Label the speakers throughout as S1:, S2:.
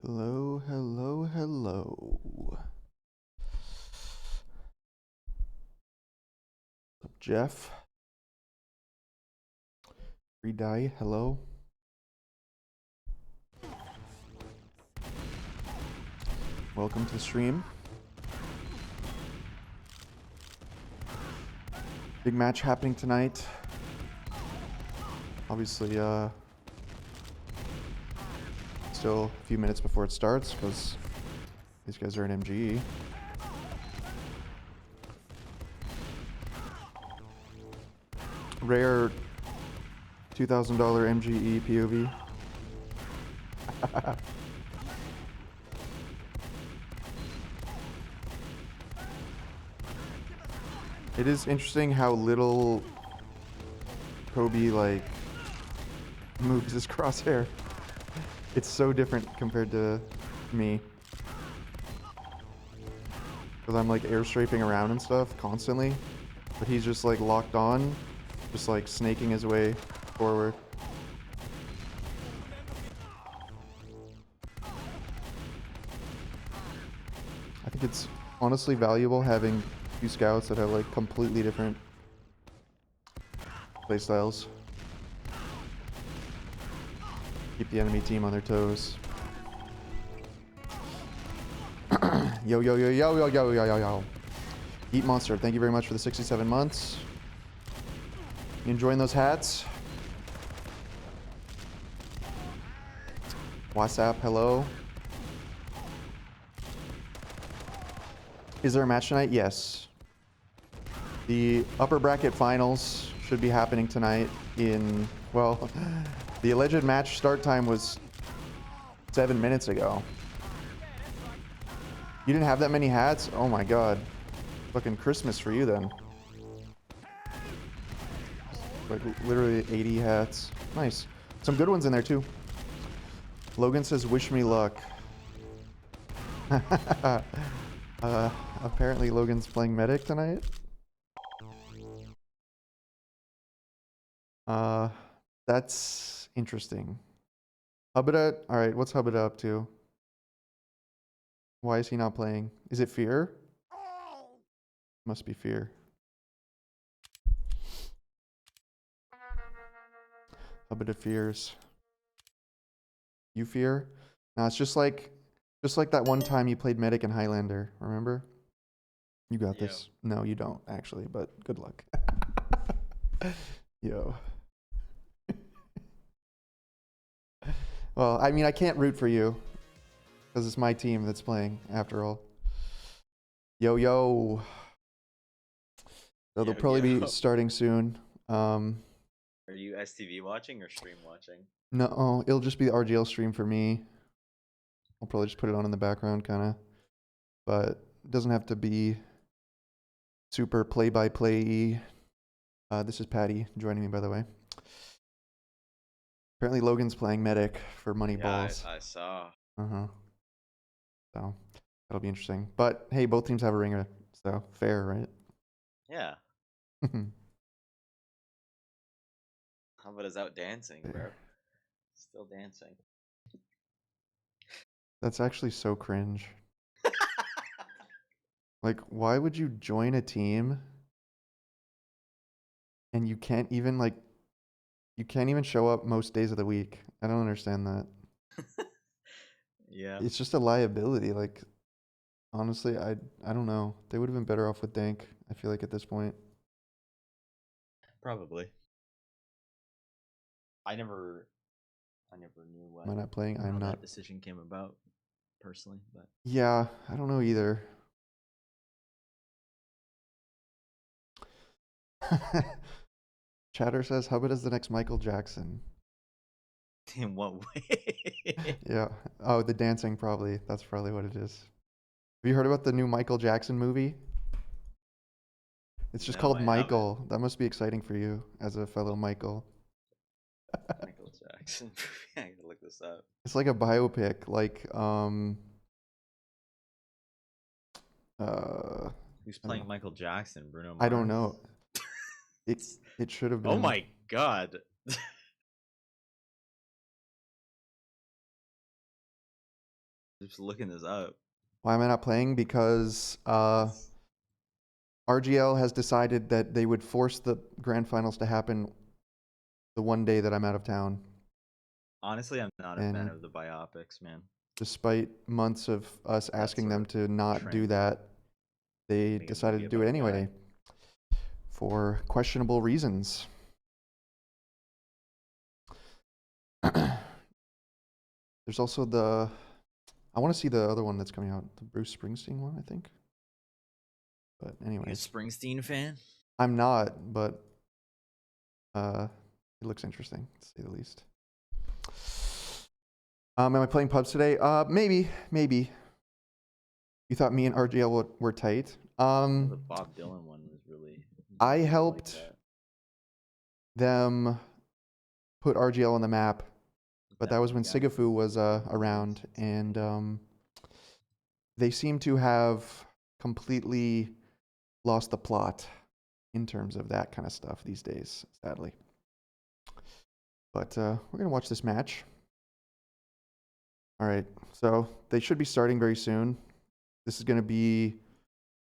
S1: Hello, hello, hello. What's up, Jeff? Free die, hello. Welcome to the stream. Big match happening tonight. Obviously, still a few minutes before it starts because these guys are in MGE. Rare $2,000 MGE POV. It is interesting how little Kobe like moves his crosshair. It's so different compared to me. Because I'm like airstrafing around and stuff constantly. But he's just like locked on, just like snaking his way forward. I think it's honestly valuable having two scouts that have like completely different playstyles. Keep the enemy team on their toes. Yo, yo, yo, yo, yo, yo, yo, yo, yo. Eat Monster, thank you very much for the 67 months. You enjoying those hats? WhatsApp, hello. Is there a match tonight? Yes. The upper bracket finals should be happening tonight in, well, the alleged match start time was 7 minutes ago. You didn't have that many hats? Oh my god. Fucking Christmas for you then. Like literally 80 hats. Nice. Some good ones in there too. Logan says, wish me luck. Apparently Logan's playing medic tonight. That's interesting. Hubada, alright, what's Hubada up to? Why is he not playing? Is it fear? Must be fear. Hubada fears. You fear? No, it's just like that one time you played medic in Highlander, remember? You got this. No, you don't actually, but good luck. Yo. Well, I mean, I can't root for you because it's my team that's playing after all. Yo, yo. So they'll probably be starting soon.
S2: Are you STV watching or stream watching?
S1: No, it'll just be the RGL stream for me. I'll probably just put it on in the background, kind of. But it doesn't have to be super play-by-play-y. This is Paddie joining me, by the way. Apparently Logan's playing medic for MoneyBalls.
S2: Yeah, I saw.
S1: So that'll be interesting. But hey, both teams have a ringer, so fair, right?
S2: Yeah. How about us out dancing, bro? Still dancing.
S1: That's actually so cringe. Like, why would you join a team and you can't even show up most days of the week? I don't understand that.
S2: Yeah.
S1: It's just a liability. Like, honestly, I don't know. They would have been better off with Dank, I feel like, at this point.
S2: Probably. I never knew what.
S1: Am I not playing? I'm not.
S2: That decision came about, personally, but
S1: yeah, I don't know either. Chatter says, Hubbard is the next Michael Jackson.
S2: in what way?
S1: Yeah. Oh, the dancing probably. That's probably what it is. Have you heard about the new Michael Jackson movie? It's just called Michael. That must be exciting for you as a fellow Michael.
S2: Michael Jackson. I gotta look this up.
S1: It's like a biopic, like
S2: Who's playing Michael Jackson? Bruno Mars?
S1: I don't know. It should have been.
S2: Oh my god. Just looking this up.
S1: Why am I not playing? Because RGL has decided that they would force the grand finals to happen the one day that I'm out of town.
S2: Honestly, I'm not a fan of the biopics, man.
S1: Despite months of us asking them to not do that, they decided to do it anyway for questionable reasons. There's also I want to see the other one that's coming out, the Bruce Springsteen one, I think. But anyway.
S2: You a Springsteen fan?
S1: I'm not, but it looks interesting, to say the least. Am I playing pubs today? Maybe. You thought me and RGL were tight?
S2: The Bob Dylan one was really.
S1: I helped them put RGL on the map, but that was when Sigafu was around, and they seem to have completely lost the plot in terms of that kind of stuff these days, sadly. But we're going to watch this match. All right, so they should be starting very soon. This is going to be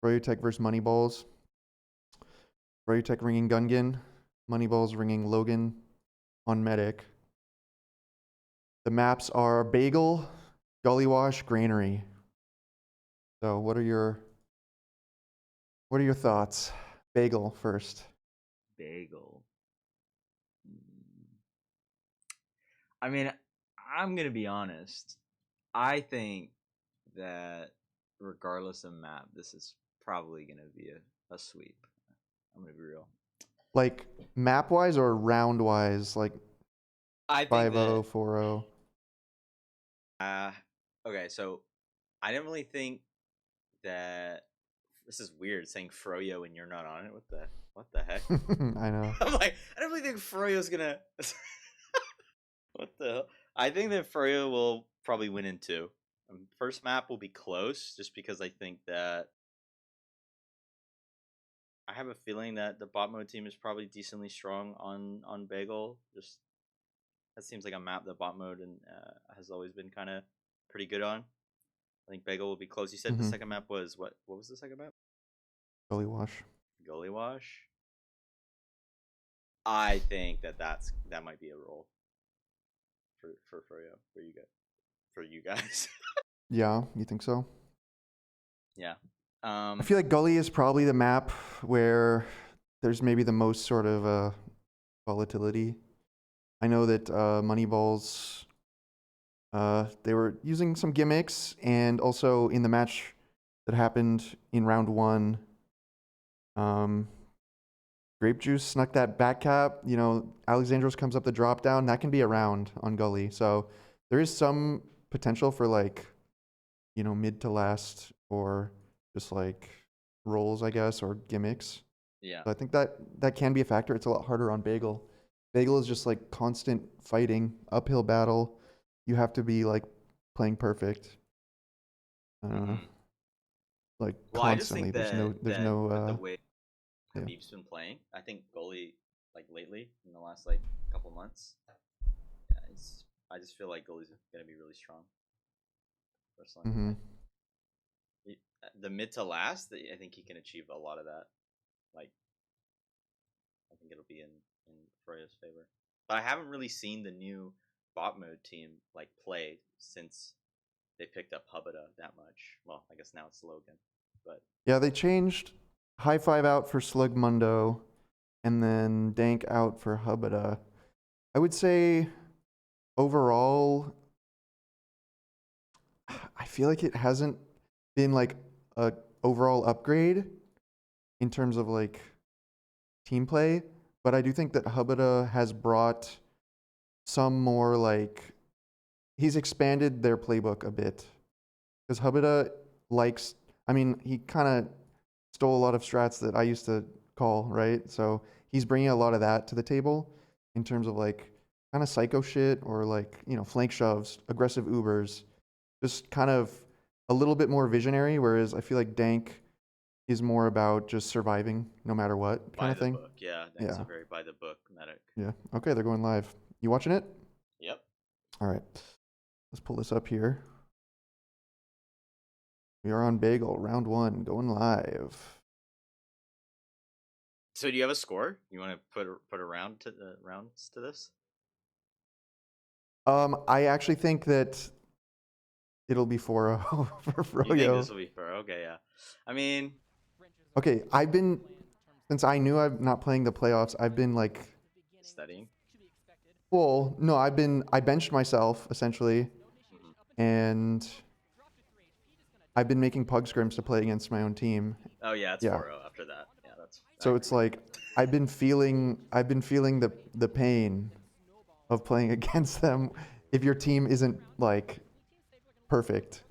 S1: Froyo versus MoneyBalls. Froyo ringing Gungan, MoneyBalls ringing Logan on Medic. The maps are Bagel, Gullywash, Granary. So what are your thoughts? Bagel first.
S2: Bagel. I mean, I'm going to be honest. I think that regardless of map, this is probably going to be a sweep. I'm going to be real.
S1: Like map-wise or round-wise? Like 5-0, 4-0?
S2: Okay, so I didn't really think that... This is weird saying Froyo and you're not on it. What the heck?
S1: I know.
S2: I'm like, I don't really think Froyo's going to... What the hell? I think that Froyo will probably win in 2. First map will be close, just because I think that I have a feeling that the bot mode team is probably decently strong on Bagel. Just that seems like a map that bot mode has always been kind of pretty good on. I think Bagel will be close. You said the second map was what? What was the second map?
S1: Gullywash.
S2: Gullywash. I think that might be a roll for Froyo for you guys.
S1: Yeah, you think so?
S2: Yeah.
S1: I feel like Gully is probably the map where there's maybe the most sort of volatility. I know that MoneyBalls, they were using some gimmicks, and also in the match that happened in round 1, Grape Juice snuck that back cap. You know, Alexandros comes up the drop down. That can be a round on Gully. So there is some potential for, like, you know, mid to last or just like rolls, I guess, or gimmicks.
S2: Yeah.
S1: So I think that can be a factor. It's a lot harder on Bagel. Bagel is just like constant fighting, uphill battle. You have to be like playing perfect. Like constantly.
S2: There's no the way
S1: yeah.
S2: Habib's been playing. I think Gully, like lately in the last like couple months, I just feel like Gully's gonna be really strong. Personally, the mid to last, I think he can achieve a lot of that. Like, I think it'll be in Froyo's favor. But I haven't really seen the new bot mode team like play since they picked up Hubada that much. Well, I guess now it's Logan, but
S1: yeah, they changed High Five out for Slugmundo, and then Dank out for Hubada. I would say overall, I feel like it hasn't been like a overall upgrade in terms of like team play, but I do think that Hubada has brought some more, like, he's expanded their playbook a bit, because Hubada likes, I mean, he kind of stole a lot of strats that I used to call, right? So he's bringing a lot of that to the table in terms of like kind of psycho shit, or like, you know, flank shoves, aggressive Ubers, just kind of a little bit more visionary, whereas I feel like Dank is more about just surviving no matter what kind of thing.
S2: Book. Yeah, Dank's a very by the book medic.
S1: Yeah. Okay, they're going live. You watching it?
S2: Yep.
S1: All right. Let's pull this up here. We are on Bagel, round 1, going live.
S2: So do you have a score? You want to put a round to the rounds to this?
S1: I actually think that it'll be 4-0 for
S2: You think this
S1: Froyo.
S2: will be fair? Okay, yeah. I mean,
S1: Okay, since I knew I'm not playing the playoffs, I've been like,
S2: studying.
S1: well, no, I benched myself essentially,
S2: Mhm.
S1: and I've been making pug scrims to play against my own team.
S2: Oh yeah, it's
S1: Yeah.
S2: 4-0 after that. Yeah, that's. I
S1: So
S2: agree.
S1: it's like I've been feeling the pain of playing against them if your team isn't like perfect.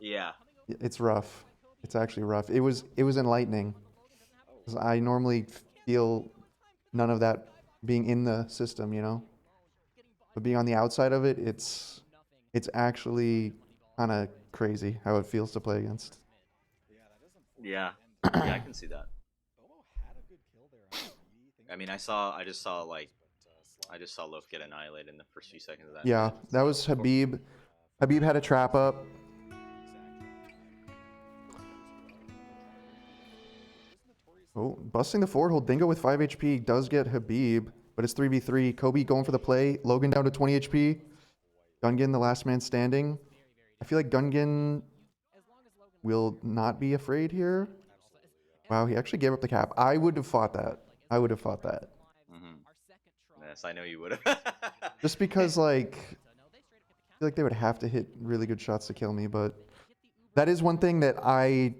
S2: Yeah.
S1: It's rough. It's actually rough. It was enlightening, 'cause I normally feel none of that being in the system, you know? But being on the outside of it, it's actually kind of crazy how it feels to play against.
S2: Yeah. Yeah, I can see that. I mean, I just saw Loaf get annihilated in the first few seconds of that
S1: Yeah,
S2: hit.
S1: that
S2: So
S1: was Habib. Habib had a trap up. Oh, busting the forward hold. Dingo with 5 HP does get Habib, but it's 3v3. Kobe going for the play. Logan down to 20 HP. Gungan, the last man standing. I feel like Gungan will not be afraid here. Wow, he actually gave up the cap. I would have fought that. I would have fought that.
S2: Mm-hmm. Yes, I know you would have.
S1: Just because, like, I feel like they would have to hit really good shots to kill me, but that is one thing that I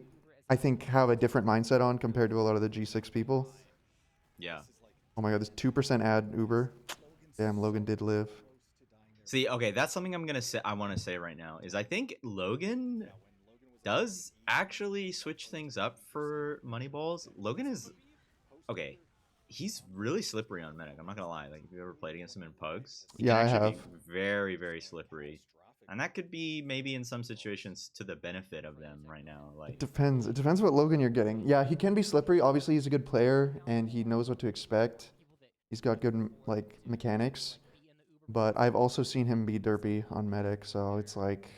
S1: think have a different mindset on compared to a lot of the G6 people.
S2: Yeah.
S1: Oh my god, this 2% ad Uber. Damn, Logan did live.
S2: See, okay, that's something I'm gonna say. I want to say right now is I think Logan does actually switch things up for MoneyBalls. Logan is okay. He's really slippery on Medic. I'm not gonna lie. Like if you ever played against him in Pugs, he
S1: Yeah,
S2: can
S1: I
S2: actually
S1: have.
S2: be very, very slippery, and that could be maybe in some situations to the benefit of them right now.
S1: It
S2: Like,
S1: depends. It depends what Logan you're getting. Yeah, he can be slippery. Obviously, he's a good player and he knows what to expect. He's got good like mechanics, but I've also seen him be derpy on Medic, so it's like,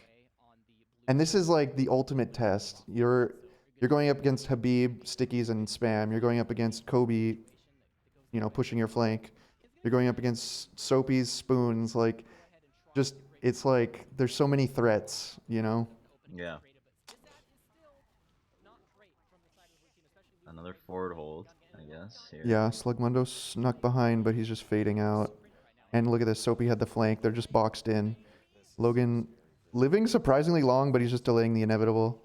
S1: and this is like the ultimate test. You're going up against Habib, stickies, and spam. You're going up against Kobe, you know, pushing your flank. You're going up against Soapies, spoons. Like, just it's like there's so many threats, you know.
S2: yeah, another forward hold, I guess. Here.
S1: Yeah, Slugmundo snuck behind, but he's just fading out. And look at this, Soapy had the flank. They're just boxed in. Logan living surprisingly long, but he's just delaying the inevitable.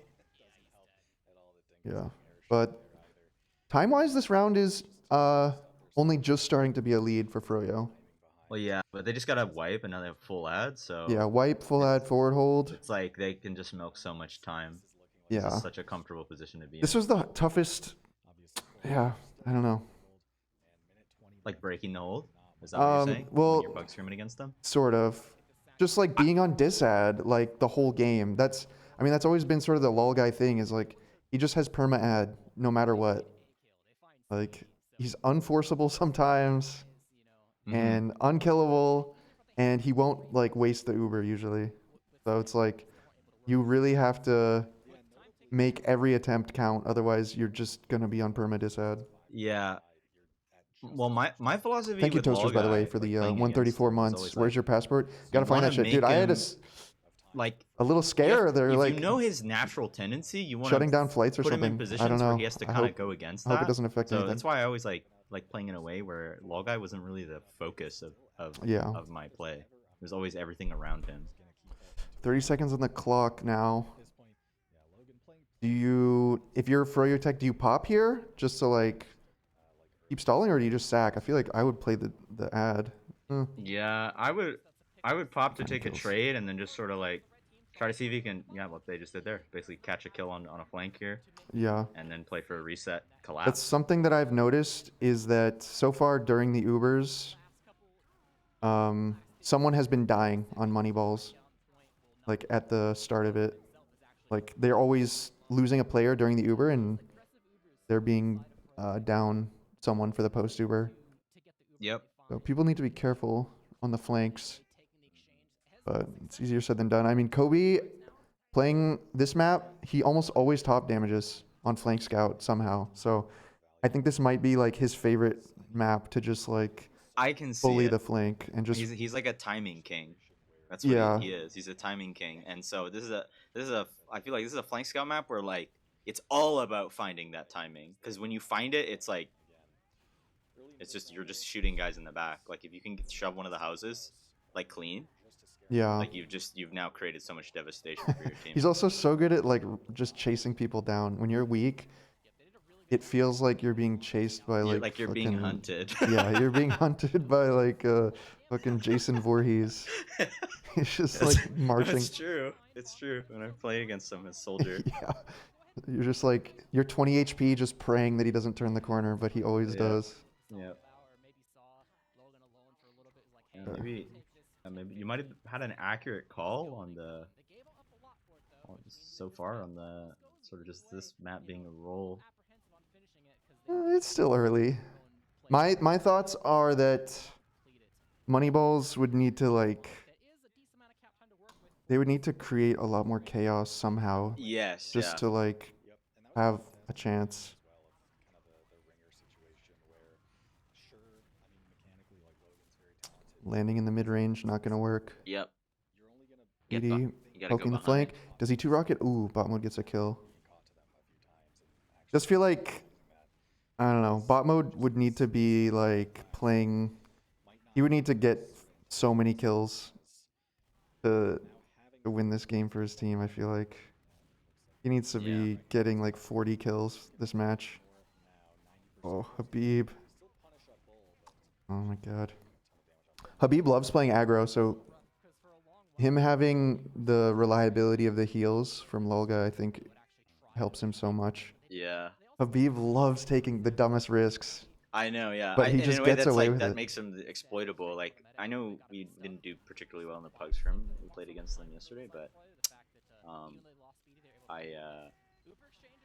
S1: Yeah, but time-wise, this round is only just starting to be a lead for Froyo.
S2: Well, yeah, but they just gotta wipe and now they have full ad, so
S1: Yeah, wipe, full ad, forward hold.
S2: it's like they can just milk so much time. This
S1: Yeah.
S2: is such a comfortable position to be in.
S1: This was the toughest. Yeah, I don't know.
S2: Like breaking the hold. Is that what you're saying?
S1: Well,
S2: when you're bug screaming against them.
S1: sort of. Just like being on disad like the whole game. I mean, that's always been sort of the lol guy thing is like he just has perma ad no matter what. Like he's unforceable sometimes and unkillable, and he won't like waste the Uber usually. So it's like you really have to make every attempt count, otherwise you're just gonna be on perma disad.
S2: Yeah. Well, my philosophy
S1: Thank you,
S2: with Lol
S1: Toasters, by the way,
S2: Guy,
S1: for
S2: like
S1: the
S2: playing against
S1: 134
S2: him, is
S1: months.
S2: always
S1: Where's
S2: like
S1: your passport?
S2: you
S1: Gotta find
S2: want
S1: that
S2: to
S1: shit, dude.
S2: make
S1: I had
S2: him like
S1: a little
S2: you have,
S1: scare there,
S2: if
S1: like
S2: you know his natural tendency, you want
S1: shutting
S2: to
S1: down flights or
S2: put him in
S1: something. I don't
S2: positions where
S1: know.
S2: he has to
S1: I
S2: kind of
S1: hope
S2: go against
S1: I hope it
S2: that.
S1: doesn't affect
S2: So
S1: anything.
S2: that's why I always like playing in a way where Lol Guy wasn't really the focus
S1: Yeah.
S2: of my play. There's always everything around him.
S1: 30 seconds on the clock now. If you're Froyo Tech, do you pop here just to like keep stalling, or do you just sack? I feel like I would play the ad.
S2: Yeah, I would pop to
S1: Finding
S2: take a
S1: kills.
S2: trade and then just sort of like try to see if he can, yeah, what they just did there, basically catch a kill on a flank here
S1: Yeah.
S2: and then play for a reset
S1: That's
S2: collapse.
S1: something that I've noticed is that so far during the Ubers, someone has been dying on MoneyBalls, like at the start of it. Like they're always losing a player during the Uber, and they're being down someone for the post Uber.
S2: Yep.
S1: So people need to be careful on the flanks, but it's easier said than done. I mean, Kobe Playing this map, he almost always top damages on flank scout somehow. So I think this might be like his favorite map to just like
S2: I can see
S1: bully
S2: it.
S1: the flank and just
S2: He's like a timing king. That's what
S1: yeah.
S2: he is. He's a timing king. And so this is a I feel like this is a flank scout map where like it's all about finding that timing. Because when you find it, it's like it's just you're just shooting guys in the back. Like if you can shove one of the houses like clean,
S1: Yeah.
S2: like you've now created so much devastation for your team.
S1: He's also so good at like just chasing people down. When you're weak, it feels like you're being chased by like
S2: You're being hunted.
S1: Yeah, you're being hunted by like fucking Jason Voorhees. He's just like marching.
S2: It's true. It's true. When I play against him as soldier.
S1: Yeah. You're just like you're 20 HP just praying that he doesn't turn the corner, but he always does.
S2: Yeah. Maybe you might have had an accurate call on the so far on the sort of just this map being a roll.
S1: It's still early. My thoughts are that MoneyBalls would need to like they would need to create a lot more chaos somehow.
S2: Yes.
S1: Just to like have a chance. Landing in the mid range, not gonna work.
S2: Yep.
S1: BD poking the flank. Does he 2-rocket? Ooh, bot mode gets a kill. Just feel like I don't know. Bot mode would need to be like playing. He would need to get so many kills to win this game for his team. I feel like he needs to be getting like 40 kills this match. Oh, Habib. Oh my god. Habib loves playing aggro, so him having the reliability of the heals from Lolga, I think, helps him so much.
S2: Yeah.
S1: Habib loves taking the dumbest risks.
S2: I know, yeah.
S1: But he just gets away with it.
S2: That makes him exploitable. Like, I know we didn't do particularly well in the pugs for him. We played against them yesterday, but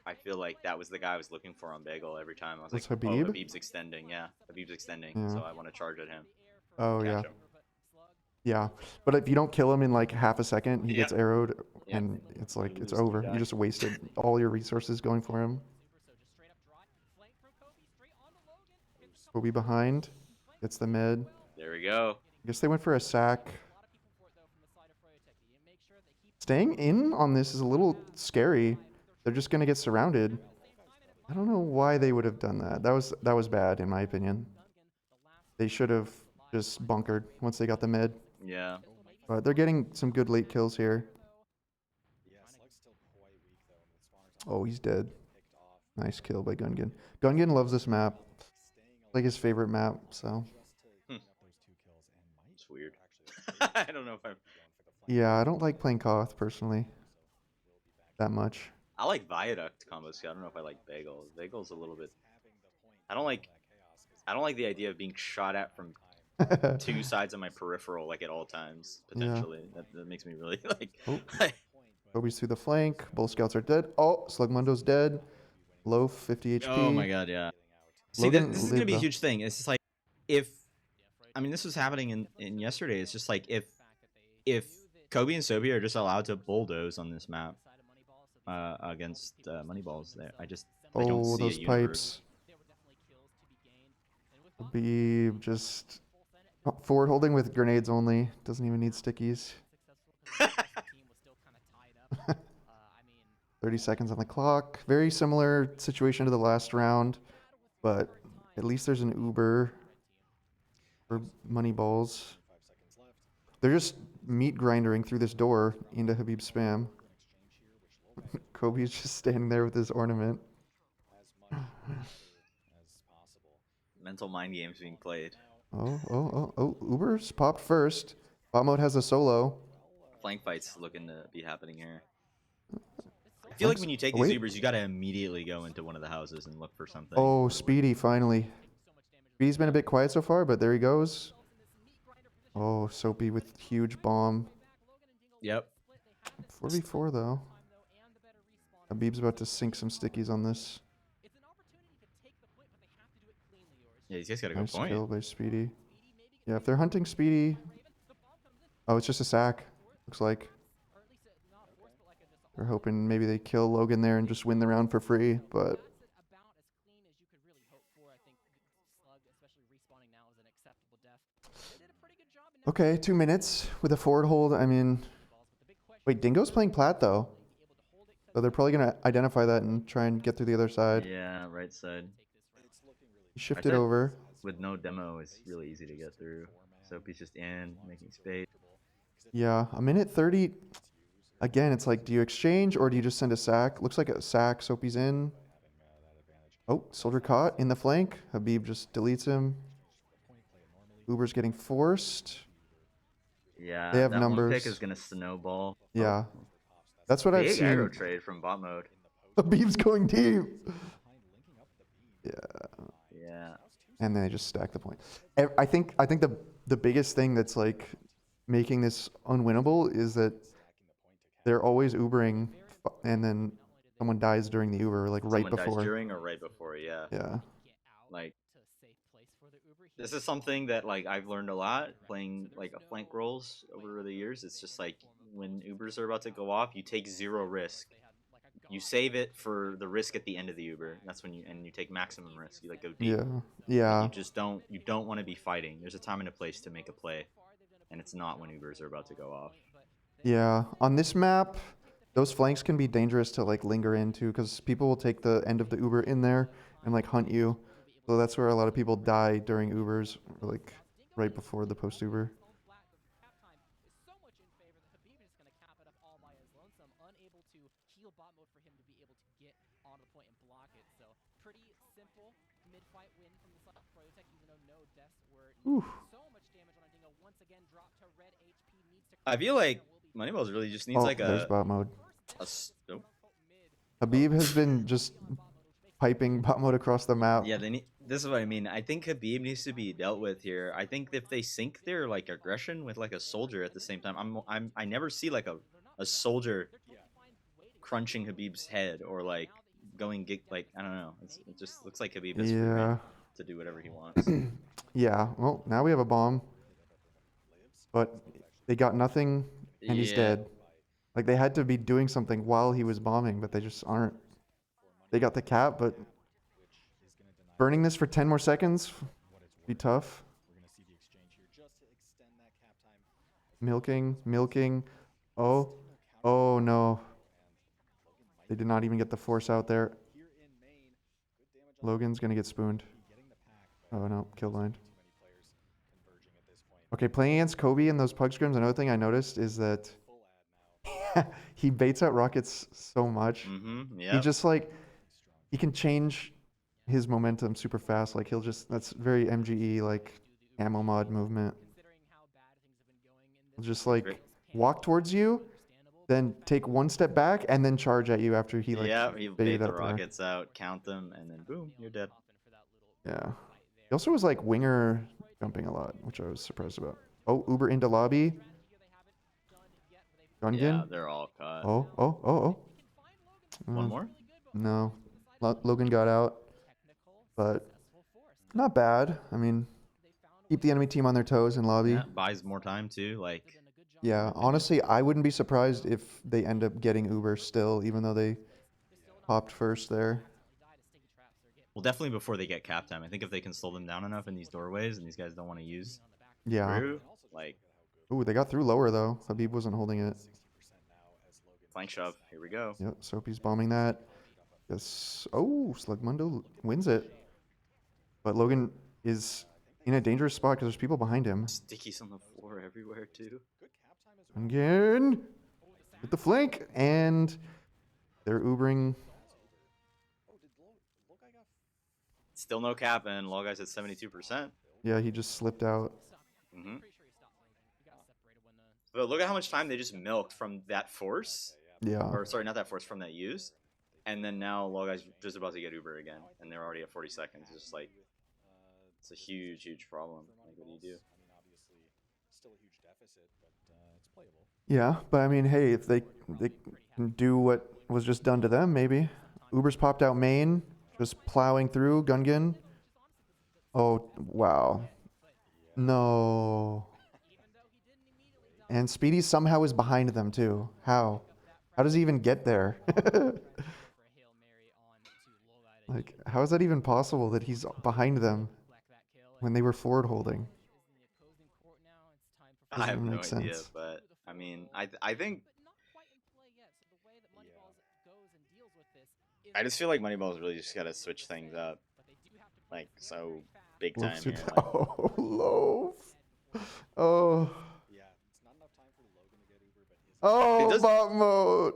S2: I feel like that was the guy I was looking for on Bagel every time. I was like,
S1: Habib?
S2: oh, Habib's extending. Yeah, Habib's extending, so I want to charge at him.
S1: Oh, yeah. Yeah, but if you don't kill him in like half a second, he gets arrowed, and it's like, it's over. You just wasted all your resources going for him. Kobe behind, gets the mid.
S2: There we go.
S1: I guess they went for a sack. Staying in on this is a little scary. They're just gonna get surrounded. I don't know why they would have done that. That was bad in my opinion. They should have just bunkered once they got the mid.
S2: Yeah.
S1: But they're getting some good late kills here. Oh, he's dead. Nice kill by Gungan. Gungan loves this map. Like his favorite map, so.
S2: It's weird. I don't know if I'm...
S1: Yeah, I don't like playing Koth personally. That much.
S2: I like Viaduct combos. I don't know if I like Bagel. Bagel's a little bit... I don't like the idea of being shot at from two sides of my peripheral like at all times, potentially. Yeah. That makes me really like...
S1: Oh. Kobe's through the flank. Both scouts are dead. Oh, Slugmundo's dead. Loaf, 50 HP.
S2: Oh my god, yeah. See, this is going to be a huge thing. It's just like, I mean, this was happening in yesterday. It's just like, if Kobe and Sobi are just allowed to bulldoze on this map against MoneyBalls, I don't see
S1: those pipes. Habib just forward holding with grenades only. Doesn't even need stickies. 30 seconds on the clock. Very similar situation to the last round, but at least there's an Uber for MoneyBalls. They're just meat grinding through this door into Habib's spam. Kobe's just standing there with his ornament.
S2: Mental mind games being played.
S1: Oh, Uber's popped first. Bot mode has a solo.
S2: Flank fights looking to be happening here. I feel like when you take these Ubers, you gotta immediately go into one of the houses and look for something.
S1: Oh, Speedy, finally. Speedy's been a bit quiet so far, but there he goes. Oh, Soapy with huge bomb.
S2: Yep.
S1: 4v4 though. Habib's about to sink some stickies on this.
S2: Yeah, these guys gotta go point.
S1: Nice kill by Speedy. Yeah, if they're hunting Speedy... Oh, it's just a sack. Looks like. They're hoping maybe they kill Logan there and just win the round for free, but okay, 2 minutes with a forward hold. I mean, wait, Dingo's playing plat though. So they're probably going to identify that and try and get through the other side.
S2: Yeah, right side.
S1: He shifted over.
S2: With no demo, it's really easy to get through. So he's just in, making space.
S1: Yeah, a minute 30. Again, it's like, do you exchange or do you just send a sack? Looks like a sack. Soapy's in. Oh, soldier caught in the flank. Habib just deletes him. Uber's getting forced.
S2: Yeah,
S1: they have
S2: that
S1: numbers.
S2: One pick is gonna snowball.
S1: Yeah, that's what I've seen.
S2: Big aggro trade from bot mode.
S1: Habib's going deep. Yeah.
S2: Yeah.
S1: And then they just stack the point. I think the biggest thing that's like making this unwinnable is that they're always Ubering, and then someone dies during the Uber, like right before.
S2: Someone dies during or right before, yeah.
S1: Yeah.
S2: Like, this is something that like I've learned a lot playing like a flank roles over the years. It's just like when Ubers are about to go off, you take 0 risk. You save it for the risk at the end of the Uber. That's when you take maximum risk. You like go deep.
S1: Yeah. Yeah.
S2: Like, you don't want to be fighting. There's a time and a place to make a play, and it's not when Ubers are about to go off.
S1: Yeah. On this map, those flanks can be dangerous to like linger into because people will take the end of the Uber in there and like hunt you. So that's where a lot of people die during Ubers, or like right before the post Uber. Ooh.
S2: I feel like MoneyBalls really just needs like
S1: there's bot mode.
S2: Nope.
S1: Habib has been just piping bot mode across the map.
S2: Yeah, this is what I mean. I think Habib needs to be dealt with here. I think if they sync their like aggression with like a soldier at the same time, I never see like a soldier crunching Habib's head or like going like I don't know. It just looks like Habib is free to do whatever he wants.
S1: Yeah. Well, now we have a bomb, but they got nothing, and he's dead. Like they had to be doing something while he was bombing, but they just aren't. They got the cap, but burning this for 10 more seconds be tough. Milking. Oh no. They did not even get the force out there. Logan's gonna get spooned. Oh no, kill line. Okay, playing against Kobe in those pug scrims, another thing I noticed is that he baits out rockets so much. He just like, he can change his momentum super fast. Like he'll just, that's very MGE like ammo mod movement. He'll just like walk towards you, then take 1 step back and then charge at you after he like
S2: he bait the rockets out, count them, and then boom, you're dead.
S1: Yeah. He also was like winger jumping a lot, which I was surprised about. Oh, Uber into lobby. Gungan?
S2: Yeah, they're all caught.
S1: Oh.
S2: One more?
S1: No. Logan got out, but not bad. I mean, keep the enemy team on their toes in lobby.
S2: Yeah, buys more time too. Like.
S1: Yeah, honestly, I wouldn't be surprised if they end up getting Uber still, even though they popped first there.
S2: Well, definitely before they get cap time. I think if they can slow them down enough in these doorways and these guys don't want to use through, like...
S1: Ooh, they got through lower, though. Habib wasn't holding it.
S2: Flank shove. Here we go.
S1: Yep, Soapy's bombing that. Yes. Oh, Slugmundo wins it. But Logan is in a dangerous spot because there's people behind him.
S2: Stickies on the floor everywhere, too.
S1: Again. With the flank. And they're Ubering.
S2: Still no cap, and Law Guy's at 72%.
S1: Yeah, he just slipped out.
S2: But look at how much time they just milked from that force.
S1: Yeah.
S2: Or, sorry, not that force, from that use. And then now Law Guy's just about to get Uber again, and they're already at 40 seconds. It's just like, it's a huge, huge problem. Like, what do you do?
S1: Yeah, but I mean, hey, if they can do what was just done to them, maybe. Uber's popped out main, just plowing through. Gungan. Oh, wow. No. And Speedy somehow is behind them, too. How? How does he even get there? Like, how is that even possible that he's behind them when they were forward holding?
S2: I
S1: Doesn't
S2: have
S1: even
S2: no
S1: make
S2: idea,
S1: sense.
S2: but I mean, I think I just feel like MoneyBalls really just gotta switch things up, like so big
S1: Loaf
S2: time
S1: to
S2: here. Like,
S1: oh, Loaf. Oh.
S2: it
S1: Oh,
S2: does
S1: bot mode.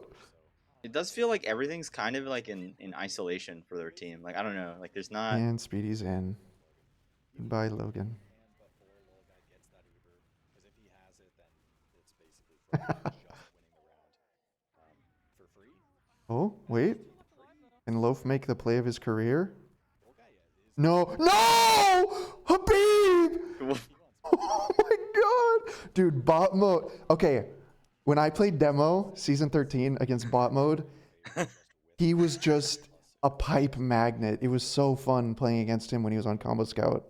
S2: it does feel like everything's kind of like in isolation for their team. Like I don't know, like there's not.
S1: And Speedy's in. Goodbye, Logan. Oh, wait. Can Loaf make the play of his career? No. No! Habib! Oh my god! Dude, bot mode. Okay, when I played demo season 13 against bot mode, he was just a pipe magnet. It was so fun playing against him when he was on Combo Scout.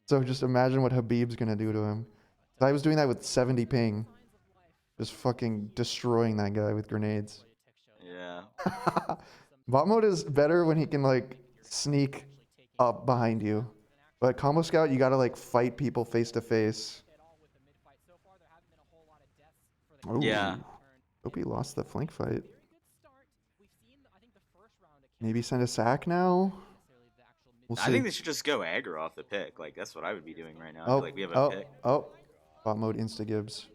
S1: So just imagine what Habib's gonna do to him. I was doing that with 70 ping. Just fucking destroying that guy with grenades.
S2: Yeah.
S1: Bot mode is better when he can like sneak up behind you. But Combo Scout, you gotta like fight people face to face. Oh,
S2: Yeah.
S1: hope he lost the flank fight. Maybe send a sack now? We'll
S2: I
S1: see.
S2: think they should just go aggro off the pick. Like that's what I would be doing right now. I
S1: Oh,
S2: feel like we have a
S1: oh,
S2: pick.
S1: oh. Bot mode insta-gibbs.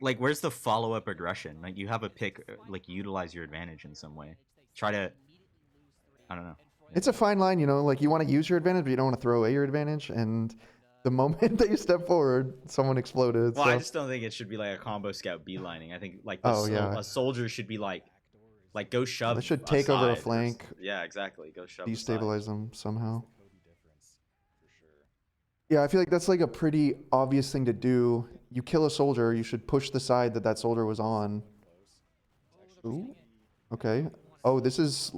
S2: Like where's the follow-up aggression? Like you have a pick, like utilize your advantage in some way. Try to, I don't know.
S1: It's a fine line, you know, like you want to use your advantage, but you don't want to throw away your advantage. And the moment that you step forward, someone exploded.
S2: Well,
S1: so.
S2: I just don't think it should be like a combo scout beelining. I think like
S1: yeah.
S2: a soldier should be like go shove.
S1: They should take over a
S2: aside or
S1: flank.
S2: yeah, exactly. Go shove. aside.
S1: Destabilize them somehow. Yeah, I feel like that's like a pretty obvious thing to do. You kill a soldier, you should push the side that that soldier was on. Ooh. Okay. Oh, this is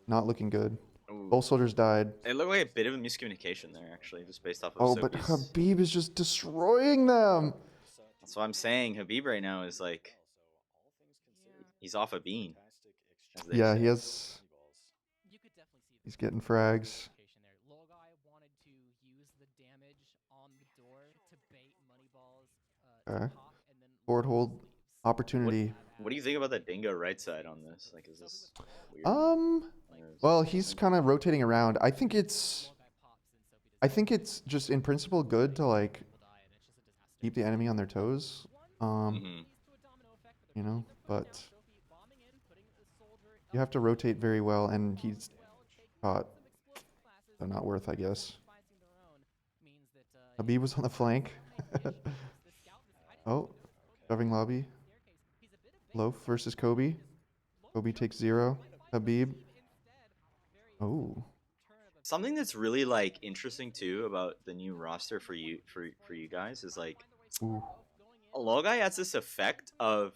S1: not looking good.
S2: Ooh.
S1: Both soldiers died.
S2: It looked like a bit of a miscommunication there, actually, just based off of.
S1: Oh, but Habib is just destroying them.
S2: That's what I'm saying. Habib right now is like, he's off a bean.
S1: Yeah, he has. He's getting frags. Okay. Forward hold opportunity.
S2: What do you think about that dingo right side on this? Like, is this weird?
S1: Well, he's kind of rotating around. I think it's just in principle good to like keep the enemy on their toes. You know, but you have to rotate very well, and he's caught. So not worth, I guess. Habib was on the flank. Oh, shoving lobby. Loaf versus Kobe. Kobe takes 0. Habib. Oh.
S2: Something that's really like interesting too about the new roster for you guys is like,
S1: Ooh.
S2: a low guy has this effect of,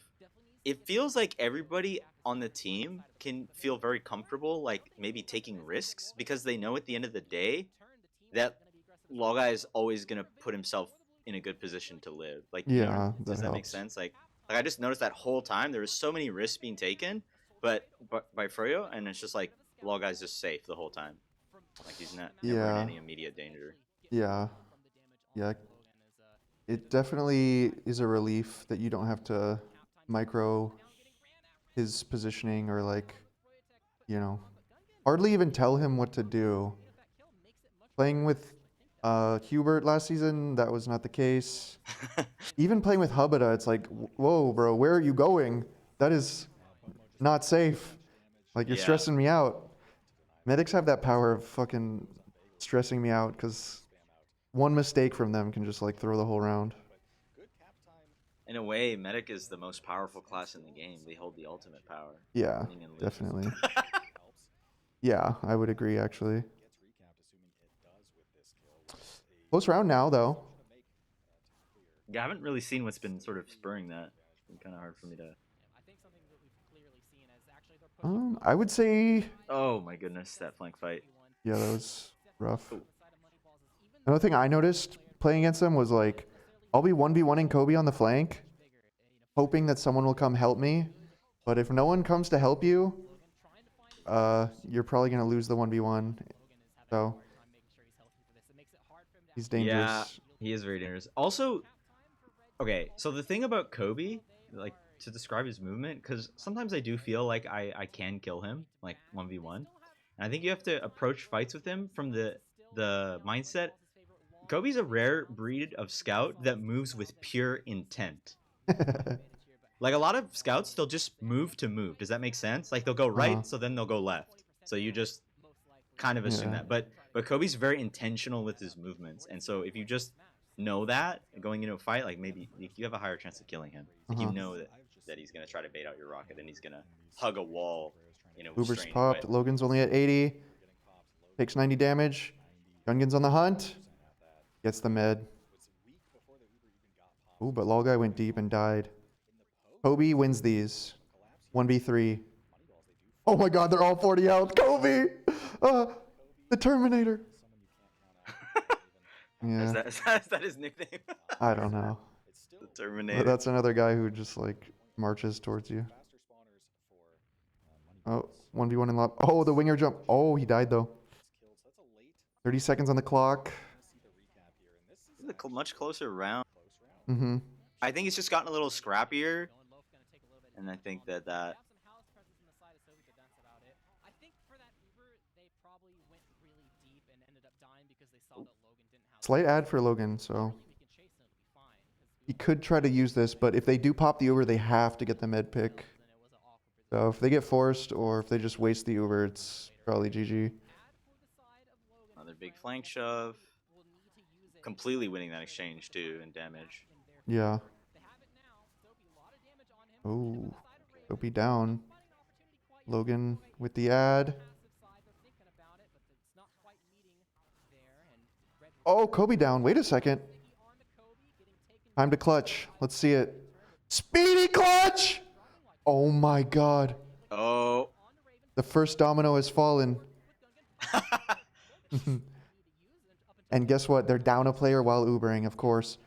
S2: it feels like everybody on the team can feel very comfortable, like maybe taking risks because they know at the end of the day that low guy is always gonna put himself in a good position to live. Like,
S1: Yeah,
S2: you know,
S1: that
S2: does that make
S1: helps.
S2: sense? Like I just noticed that whole time there was so many risks being taken, but by Froyo, and it's just like low guy's just safe the whole time. Like he's never in any immediate danger.
S1: Yeah. Yeah. It definitely is a relief that you don't have to micro his positioning or like, you know, hardly even tell him what to do. Playing with Hubert last season, that was not the case. Even playing with Hubada, it's like, whoa, bro, where are you going? That is not safe. Like, you're stressing me out. Medics have that power of fucking stressing me out because one mistake from them can just like throw the whole round.
S2: In a way, Medic is the most powerful class in the game. They hold the ultimate power.
S1: Yeah, definitely. Yeah, I would agree, actually. Close round now, though.
S2: Yeah, I haven't really seen what's been sort of spurring that. It's been kind of hard for me to.
S1: I would say.
S2: Oh my goodness, that flank fight.
S1: Yeah, that was rough. Another thing I noticed playing against them was like, I'll be 1v1ing Kobe on the flank, hoping that someone will come help me. But if no one comes to help you, you're probably gonna lose the 1v1. So he's
S2: Yeah,
S1: dangerous.
S2: he is very dangerous. Also, okay, so the thing about Kobe, like to describe his movement, because sometimes I do feel like I can kill him like 1v1, and I think you have to approach fights with him from the mindset. Kobe's a rare breed of scout that moves with pure intent. Like a lot of scouts, they'll just move to move. Does that make sense? Like they'll go right, so then they'll go left. So you just kind of assume
S1: Yeah.
S2: that. But Kobe's very intentional with his movements, and so if you just know that going into a fight, like maybe you have a higher chance of killing him. Like you know that he's gonna try to bait out your rocket and he's gonna hug a wall in a
S1: Uber's
S2: strange way.
S1: popped. Logan's only at 80. Takes 90 damage. Gungan's on the hunt. Gets the med. Ooh, but Lol guy went deep and died. Kobe wins these. 1v3. Oh my god, they're all 40 health. Kobe! The Terminator. Yeah.
S2: Is that his nickname?
S1: I don't know.
S2: The Terminator.
S1: That's another guy who just like marches towards you. Oh, 1v1 in lob. Oh, the winger jump. Oh, he died though. 30 seconds on the clock.
S2: This is a much closer round.
S1: Mm-hmm.
S2: I think it's just gotten a little scrappier, and I think that
S1: Slight ad for Logan, so he could try to use this, but if they do pop the Uber, they have to get the med pick. So if they get forced or if they just waste the Uber, it's probably GG.
S2: another big flank shove. Completely winning that exchange too in damage.
S1: Yeah. Oh, Soapy down. Logan with the ad. Oh, Kobe down. Wait a second. Time to clutch. Let's see it. Speedy clutch! Oh my god.
S2: Oh.
S1: The first domino has fallen. And guess what? They're down a player while Ubering, of course.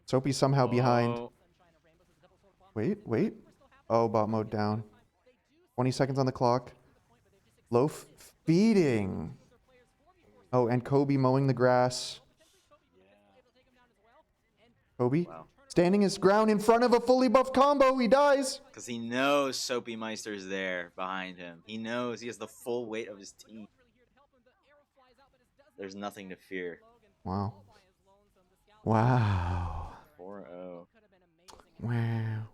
S1: Soapy's somehow behind. Wait. Oh, bot mode down. 20 seconds on the clock. Loaf feeding. Oh, and Kobe mowing the grass. Kobe standing his ground in front of a fully buffed combo. He dies.
S2: Because he knows Soapy Meister's there behind him. He knows he has the full weight of his team. There's nothing to fear.
S1: Wow. Wow.
S2: 4-0.
S1: Wow.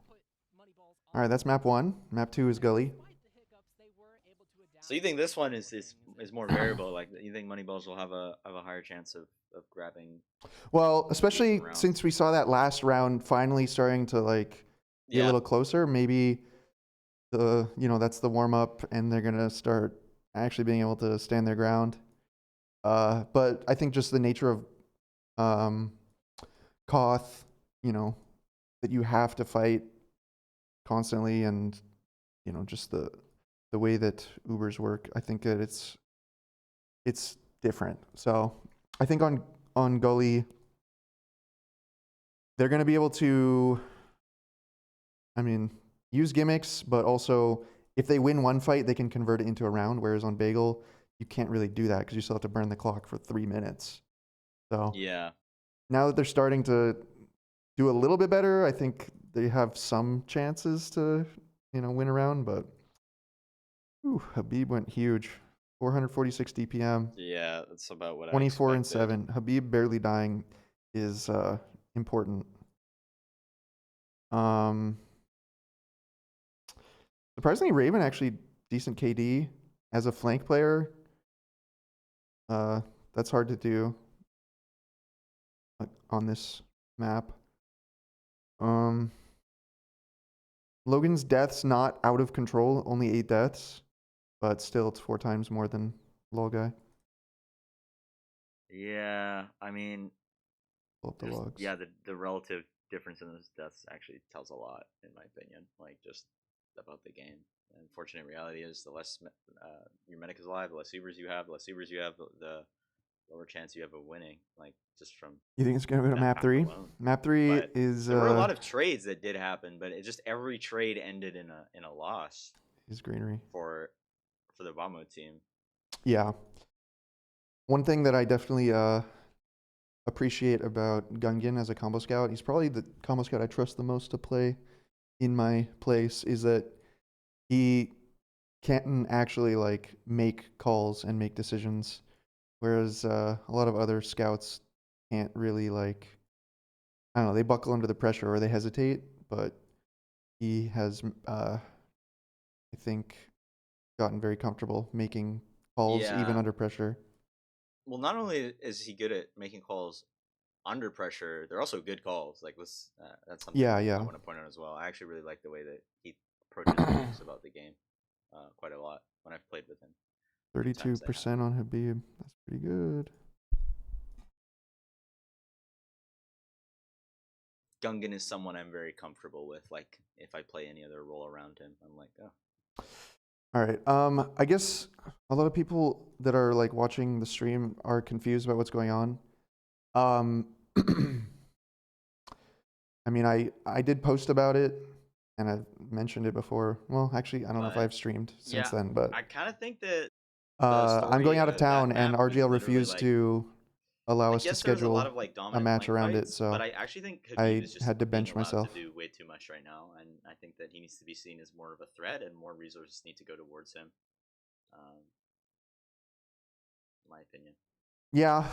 S1: All right, that's map 1. Map 2 is Gully.
S2: So you think this one is more variable? Like you think MoneyBalls will have a higher chance of grabbing?
S1: Well, especially since we saw that last round finally starting to like be a little closer. Maybe that's the warm up, and they're gonna start actually being able to stand their ground. But I think just the nature of Koth, that you have to fight constantly, and just the way that Ubers work, I think that it's different. So I think on Gully, they're going to be able to, use gimmicks, but also if they win one fight, they can convert it into a round. Whereas on Bagel, you can't really do that because you still have to burn the clock for 3 minutes. So
S2: yeah,
S1: now that they're starting to do a little bit better, I think they have some chances to, win a round. But Habib went huge. 446 DPM.
S2: Yeah, that's about what
S1: 24
S2: I
S1: and 7. Habib barely dying is important. Surprisingly, Raven actually decent KD as a flank player. That's hard to do on this map. Logan's death's not out of control, only 8 deaths, but still it's 4 times more than Lol guy.
S2: Yeah, I mean,
S1: the logs.
S2: Yeah, the relative difference in those deaths actually tells a lot, in my opinion. Like just about the game. The unfortunate reality is the less your medic is alive, the less Ubers you have, the lower chance you have of winning, like just from
S1: You think it's gonna go to
S2: that
S1: map
S2: fact
S1: 3?
S2: alone.
S1: Map 3
S2: But
S1: is
S2: there were a lot of trades that did happen, but it just every trade ended in a loss
S1: is greenery.
S2: for the Vamo team.
S1: Yeah. One thing that I definitely appreciate about Gungan as a combo scout, he's probably the combo scout I trust the most to play in my place, is that he can actually like make calls and make decisions, whereas a lot of other scouts can't really like, I don't know, they buckle under the pressure or they hesitate, but he has I think gotten very comfortable making calls even
S2: Yeah.
S1: under pressure.
S2: Well, not only is he good at making calls under pressure, they're also good calls. Like that's something
S1: Yeah,
S2: I
S1: yeah.
S2: want to point out as well. I actually really like the way that he approaches beliefs about the game quite a lot when I've played with him.
S1: 32% on Habib. That's pretty good.
S2: Gungan is someone I'm very comfortable with. Like if I play any other role around him, I'm like, oh.
S1: All right. I guess a lot of people that are like watching the stream are confused about what's going on. I mean, I did post about it, and I've mentioned it before. Well, actually, I don't know if I've streamed since then, but
S2: I kind of think that
S1: I'm going out of town, and RGL refused
S2: like,
S1: to allow us to
S2: yes, there was a lot of
S1: schedule
S2: like
S1: a
S2: dominant
S1: match
S2: flank
S1: around it,
S2: fights,
S1: so
S2: but I actually think Habib
S1: I
S2: is just
S1: had to
S2: being
S1: bench
S2: allowed
S1: myself.
S2: to do way too much right now, and I think that he needs to be seen as more of a threat, and more resources need to go towards him. In my opinion.
S1: Yeah,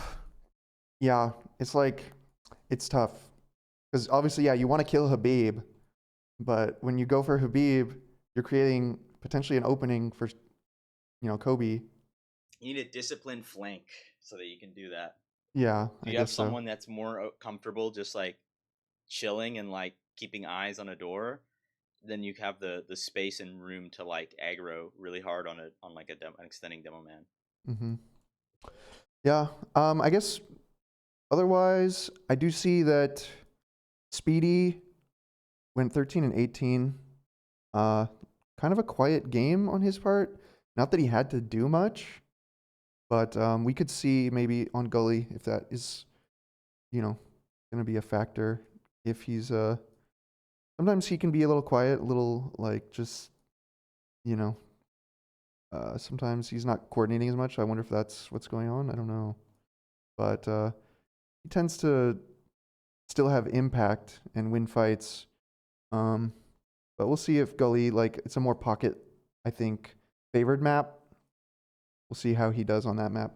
S1: it's like, it's tough. Because obviously, yeah, you want to kill Habib, but when you go for Habib, you're creating potentially an opening for, Kobe.
S2: You need a disciplined flank so that you can do that.
S1: Yeah,
S2: Do you have someone that's more comfortable just like chilling and like keeping eyes on a door? Then you have the space and room to like aggro really hard on like an extending demo man.
S1: Mm-hmm. Yeah, I guess otherwise, I do see that Speedy went 13 and 18. Kind of a quiet game on his part. Not that he had to do much, but we could see maybe on Gully if that is, going to be a factor. If he's sometimes he can be a little quiet, a little like just, sometimes he's not coordinating as much. I wonder if that's what's going on. I don't know, but he tends to still have impact and win fights. But we'll see if Gully, like, it's a more pocket, I think, favored map. We'll see how he does on that map.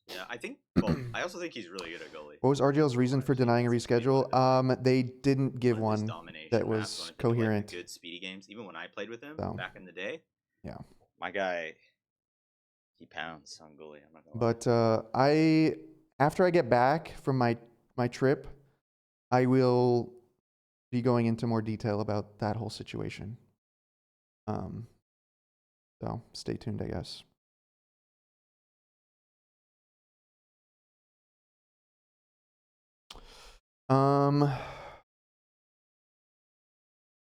S2: Yeah, I think. Well, I also think he's really good at Gully.
S1: What was RGL's reason for denying a reschedule? They didn't give one that was coherent.
S2: Good speedy games, even when I played with him
S1: So,
S2: back in the day.
S1: Yeah,
S2: my guy, he pounds on Gully. I'm not gonna
S1: but after I get back from my trip, I will be going into more detail about that whole situation. So stay tuned, I guess.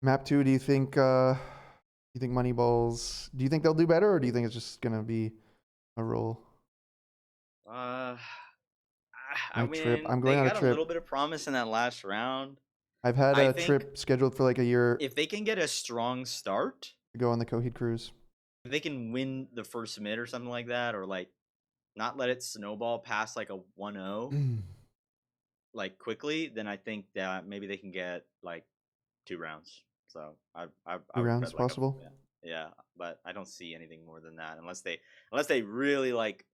S1: Map 2, do you think MoneyBalls, do you think they'll do better, or do you think it's just gonna be a roll?
S2: I mean,
S1: I'm going on a trip.
S2: They got a little bit of promise in that last round.
S1: I've had a trip scheduled for like a year.
S2: If they can get a strong start
S1: to go on the Coheed cruise,
S2: if they can win the first mid or something like that, or like not let it snowball past like a 1-0 like quickly, then I think that maybe they can get like 2 rounds. So I
S1: 2 rounds possible.
S2: Yeah, but I don't see anything more than that unless they really like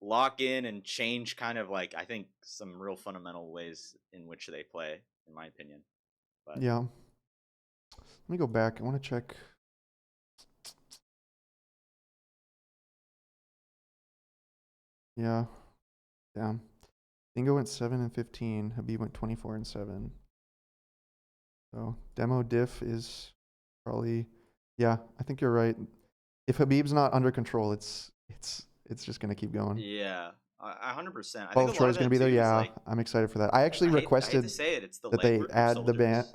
S2: lock in and change kind of like, I think, some real fundamental ways in which they play, in my opinion. But
S1: yeah, let me go back. I want to check. Yeah, damn. Dingo went 7 and 15. Habib went 24 and 7. So demo diff is probably, yeah, I think you're right. If Habib's not under control, it's just gonna keep going.
S2: Yeah, 100%. I
S1: Well,
S2: think
S1: if Troy's gonna be there, yeah, like, I'm excited for that. I actually requested that they add the band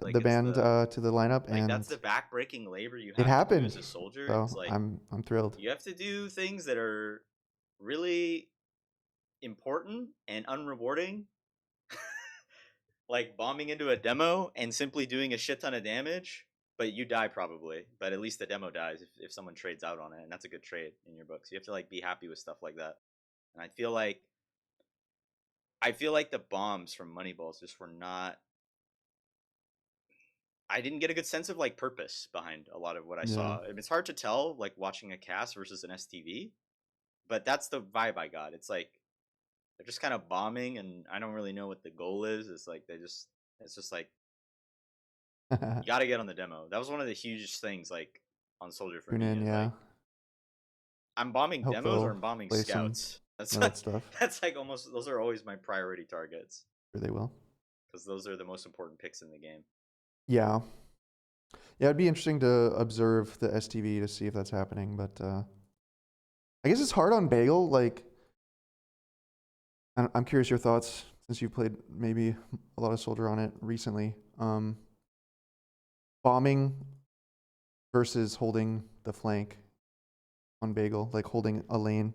S1: to the lineup,
S2: like,
S1: and
S2: that's the backbreaking labor you have
S1: it happened.
S2: to do as a soldier.
S1: So
S2: it's like,
S1: I'm thrilled.
S2: You have to do things that are really important and unrewarding, like bombing into a demo and simply doing a shit ton of damage, but you die probably. But at least the demo dies if someone trades out on it, and that's a good trade in your books. You have to like be happy with stuff like that. And I feel like the bombs from MoneyBalls just were not. I didn't get a good sense of like purpose behind a lot of what I saw. It's hard to tell like watching a cast versus an STV, but that's the vibe I got. It's like they're just kind of bombing, and I don't really know what the goal is. It's like it's just like you got to get on the demo. That was one of the hugest things like on Soldier for me.
S1: Yeah.
S2: Like, I'm bombing demos or I'm bombing scouts. That's like,
S1: stuff.
S2: That's like almost, those are always my priority targets.
S1: Sure they will.
S2: Because those are the most important picks in the game.
S1: Yeah. Yeah, it'd be interesting to observe the STV to see if that's happening, but I guess it's hard on Bagel. Like, I'm curious your thoughts since you've played maybe a lot of Soldier on it recently. Bombing versus holding the flank on Bagel, like holding a lane.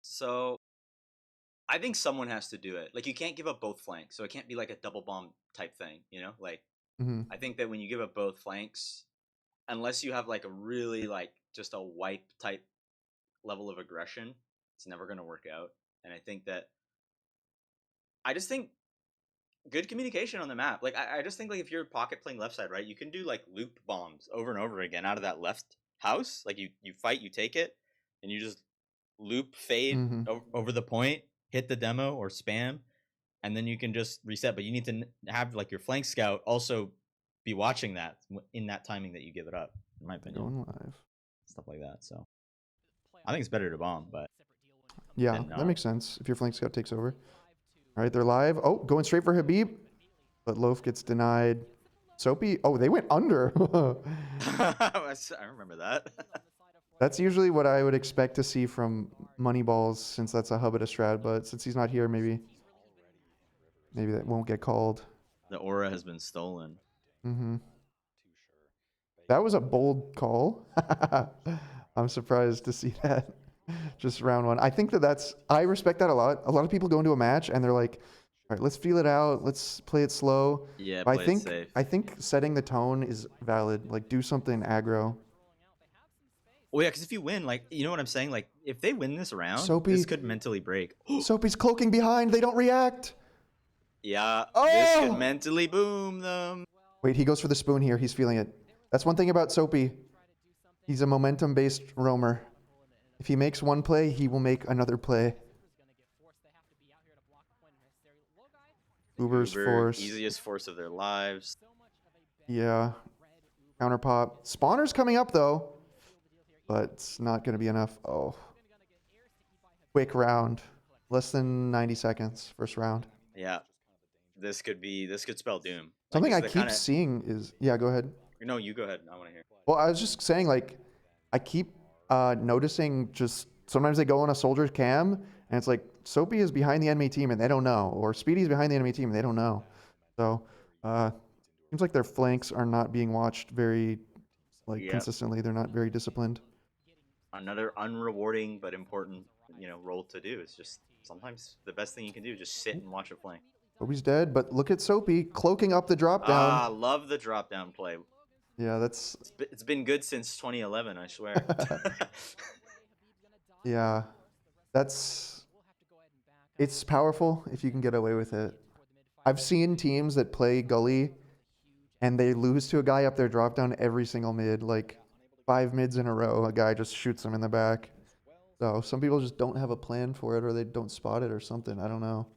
S2: So I think someone has to do it. Like, you can't give up both flanks, so it can't be like a double bomb type thing, you know? Like, I think that when you give up both flanks, unless you have like a really like just a wipe type level of aggression, it's never going to work out. And I just think good communication on the map. Like, I just think like if you're pocket playing left side, right, you can do like loop bombs over and over again out of that left house. Like you fight, you take it, and you just loop fade over the point, hit the demo or spam, and then you can just reset. But you need to have like your flank scout also be watching that in that timing that you give it up, in my opinion.
S1: Going live.
S2: Stuff like that. So I think it's better to bomb, but
S1: yeah, that makes sense if your flank scout takes over. All right, they're live. Oh, going straight for Habib, but Loaf gets denied. Soapy, oh, they went under.
S2: I remember that.
S1: That's usually what I would expect to see from MoneyBalls, since that's a hub at a strat, but since he's not here, maybe that won't get called.
S2: The aura has been stolen.
S1: That was a bold call. I'm surprised to see that. Just round one. I think I respect that a lot. A lot of people go into a match and they're like, all right, let's feel it out. Let's play it slow.
S2: Yeah,
S1: but I think setting the tone is valid. Like, do something aggro.
S2: Well, yeah, because if you win, like, you know what I'm saying? Like, if they win this round, this could mentally break.
S1: Soapy's cloaking behind. They don't react.
S2: Yeah, this could mentally boom them.
S1: Wait, he goes for the spoon here. He's feeling it. That's one thing about Soapy. He's a momentum-based roamer. If he makes one play, he will make another play. Uber's force.
S2: Easiest force of their lives.
S1: Yeah. Counter pop. Spawner's coming up, though. But it's not going to be enough. Oh. Quick round. Less than 90 seconds. First round.
S2: Yeah. This could spell doom.
S1: Something I keep seeing is... Yeah, go ahead.
S2: No, you go ahead. I want to hear.
S1: Well, I was just saying, like, I keep noticing just... Sometimes they go on a Soldier's cam, and it's like, Soapy is behind the enemy team, and they don't know. Or Speedy's behind the enemy team, and they don't know. So, seems like their flanks are not being watched very, consistently. They're not very disciplined.
S2: Another unrewarding but important, role to do is just sometimes the best thing you can do is just sit and watch a flank.
S1: Soapy's dead, but look at Soapy cloaking up the drop down.
S2: Ah, love the drop down play.
S1: Yeah,
S2: it's been good since 2011, I swear.
S1: Yeah, it's powerful if you can get away with it. I've seen teams that play Gully and they lose to a guy up their drop down every single mid, like 5 mids in a row. A guy just shoots them in the back. So some people just don't have a plan for it, or they don't spot it or something. I don't know.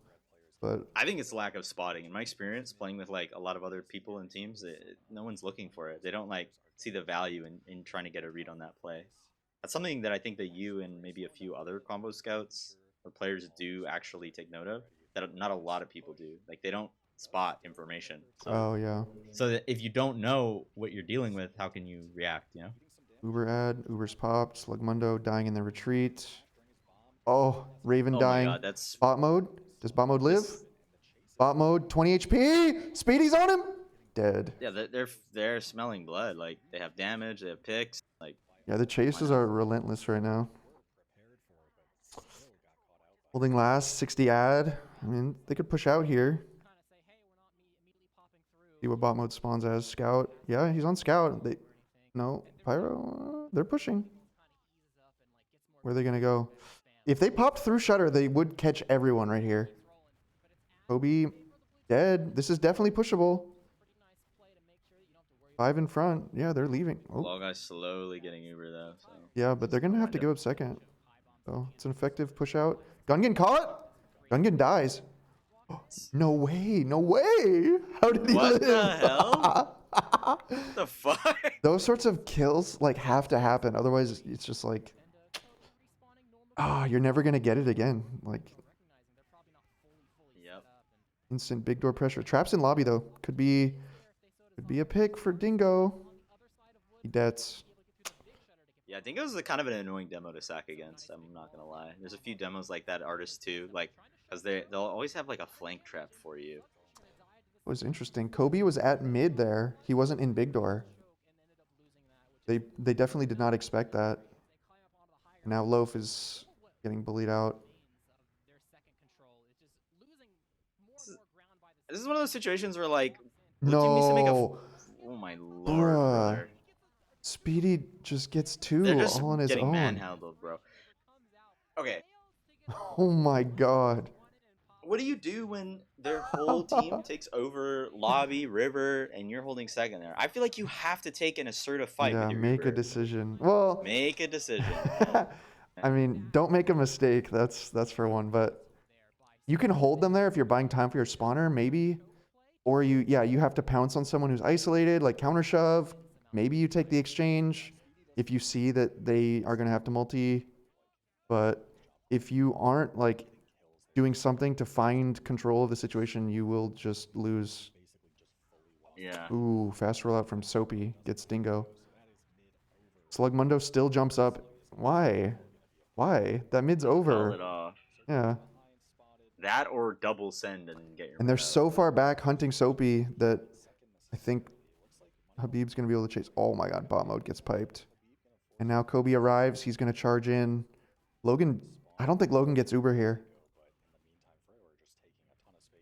S1: But
S2: I think it's lack of spotting. In my experience, playing with like a lot of other people and teams, no one's looking for it. They don't like see the value in trying to get a read on that play. That's something that I think that you and maybe a few other combo scouts or players do actually take note of, that not a lot of people do. Like, they don't spot information. So, So that if you don't know what you're dealing with, how can you react,
S1: Uber ad, Uber's popped, Slugmundo dying in the retreat. Oh, Raven dying.
S2: My God, that's...
S1: Bot mode? Does bot mode live? Bot mode, 20 HP! Speedy's on him! Dead.
S2: Yeah, they're smelling blood. Like, they have damage, they have picks. Like,
S1: yeah, the chases are relentless right now. Holding last, 60 ad. I mean, they could push out here. See what bot mode spawns as. Scout. Yeah, he's on Scout. No, Pyro. They're pushing. Where are they going to go? If they popped through Shutter, they would catch everyone right here. Kobe dead. This is definitely pushable. 5 in front. Yeah, they're leaving. Oh.
S2: Low guy's slowly getting Uber though. So.
S1: Yeah, but they're going to have to give up second. So it's an effective push out. Gungan caught. Gungan dies. No way. No way. How did he live?
S2: What the hell? What the fuck?
S1: Those sorts of kills like have to happen. Otherwise, it's just like, you're never going to get it again. Like,
S2: Yep.
S1: instant big door pressure. Traps in lobby though. Could be a pick for Dingo. He debts.
S2: Yeah, Dingo's the kind of an annoying demo to sack against. I'm not gonna lie. There's a few demos like that artist too, like because they'll always have like a flank trap for you.
S1: It was interesting. Kobe was at mid there. He wasn't in big door. They definitely did not expect that. Now Loaf is getting bullied out.
S2: This is one of those situations where like blue team needs to make a
S1: No.
S2: oh my lord, brother.
S1: Speedy just gets two
S2: They're just
S1: all on his
S2: getting
S1: own.
S2: manhandled, bro. Okay.
S1: Oh my god.
S2: What do you do when their whole team takes over lobby, river, and you're holding second there? I feel like you have to take an assertive fight.
S1: Yeah,
S2: with your
S1: make
S2: river.
S1: a decision. Well,
S2: Make a decision.
S1: I mean, don't make a mistake. That's for one. But you can hold them there if you're buying time for your spawner, maybe. Or you have to pounce on someone who's isolated, like counter shove. Maybe you take the exchange if you see that they are going to have to multi. But if you aren't like doing something to find control of the situation, you will just lose.
S2: Yeah.
S1: Ooh, fast rollout from Soapy gets Dingo. Slugmundo still jumps up. Why? That mid's
S2: Call
S1: over.
S2: it off.
S1: Yeah.
S2: That or double send and get your.
S1: And they're
S2: red out.
S1: so far back hunting Soapy that I think Habib's going to be able to chase. Oh my god, bot mode gets piped. And now Kobe arrives. He's going to charge in. Logan, I don't think Logan gets Uber here.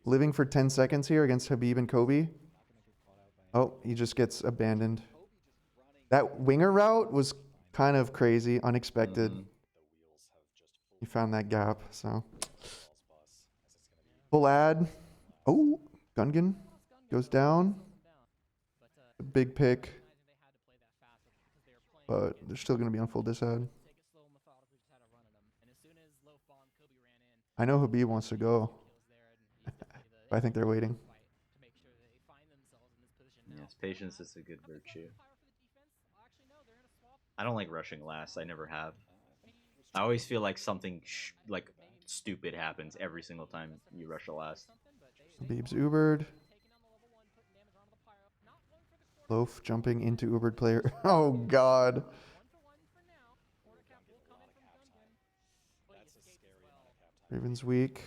S1: Living for 10 seconds here against Habib and Kobe. Oh, he just gets abandoned. That winger route was kind of crazy, unexpected. He found that gap, so. Full ad. Oh, Gungan goes down. A big pick. But they're still going to be on full disad. I know Habib wants to go. But I think they're waiting.
S2: Yes, patience is a good virtue. I don't like rushing last. I never have. I always feel like something like stupid happens every single time you rush a last.
S1: Habib's Ubered. Loaf jumping into Ubered player. Oh god. Raven's weak.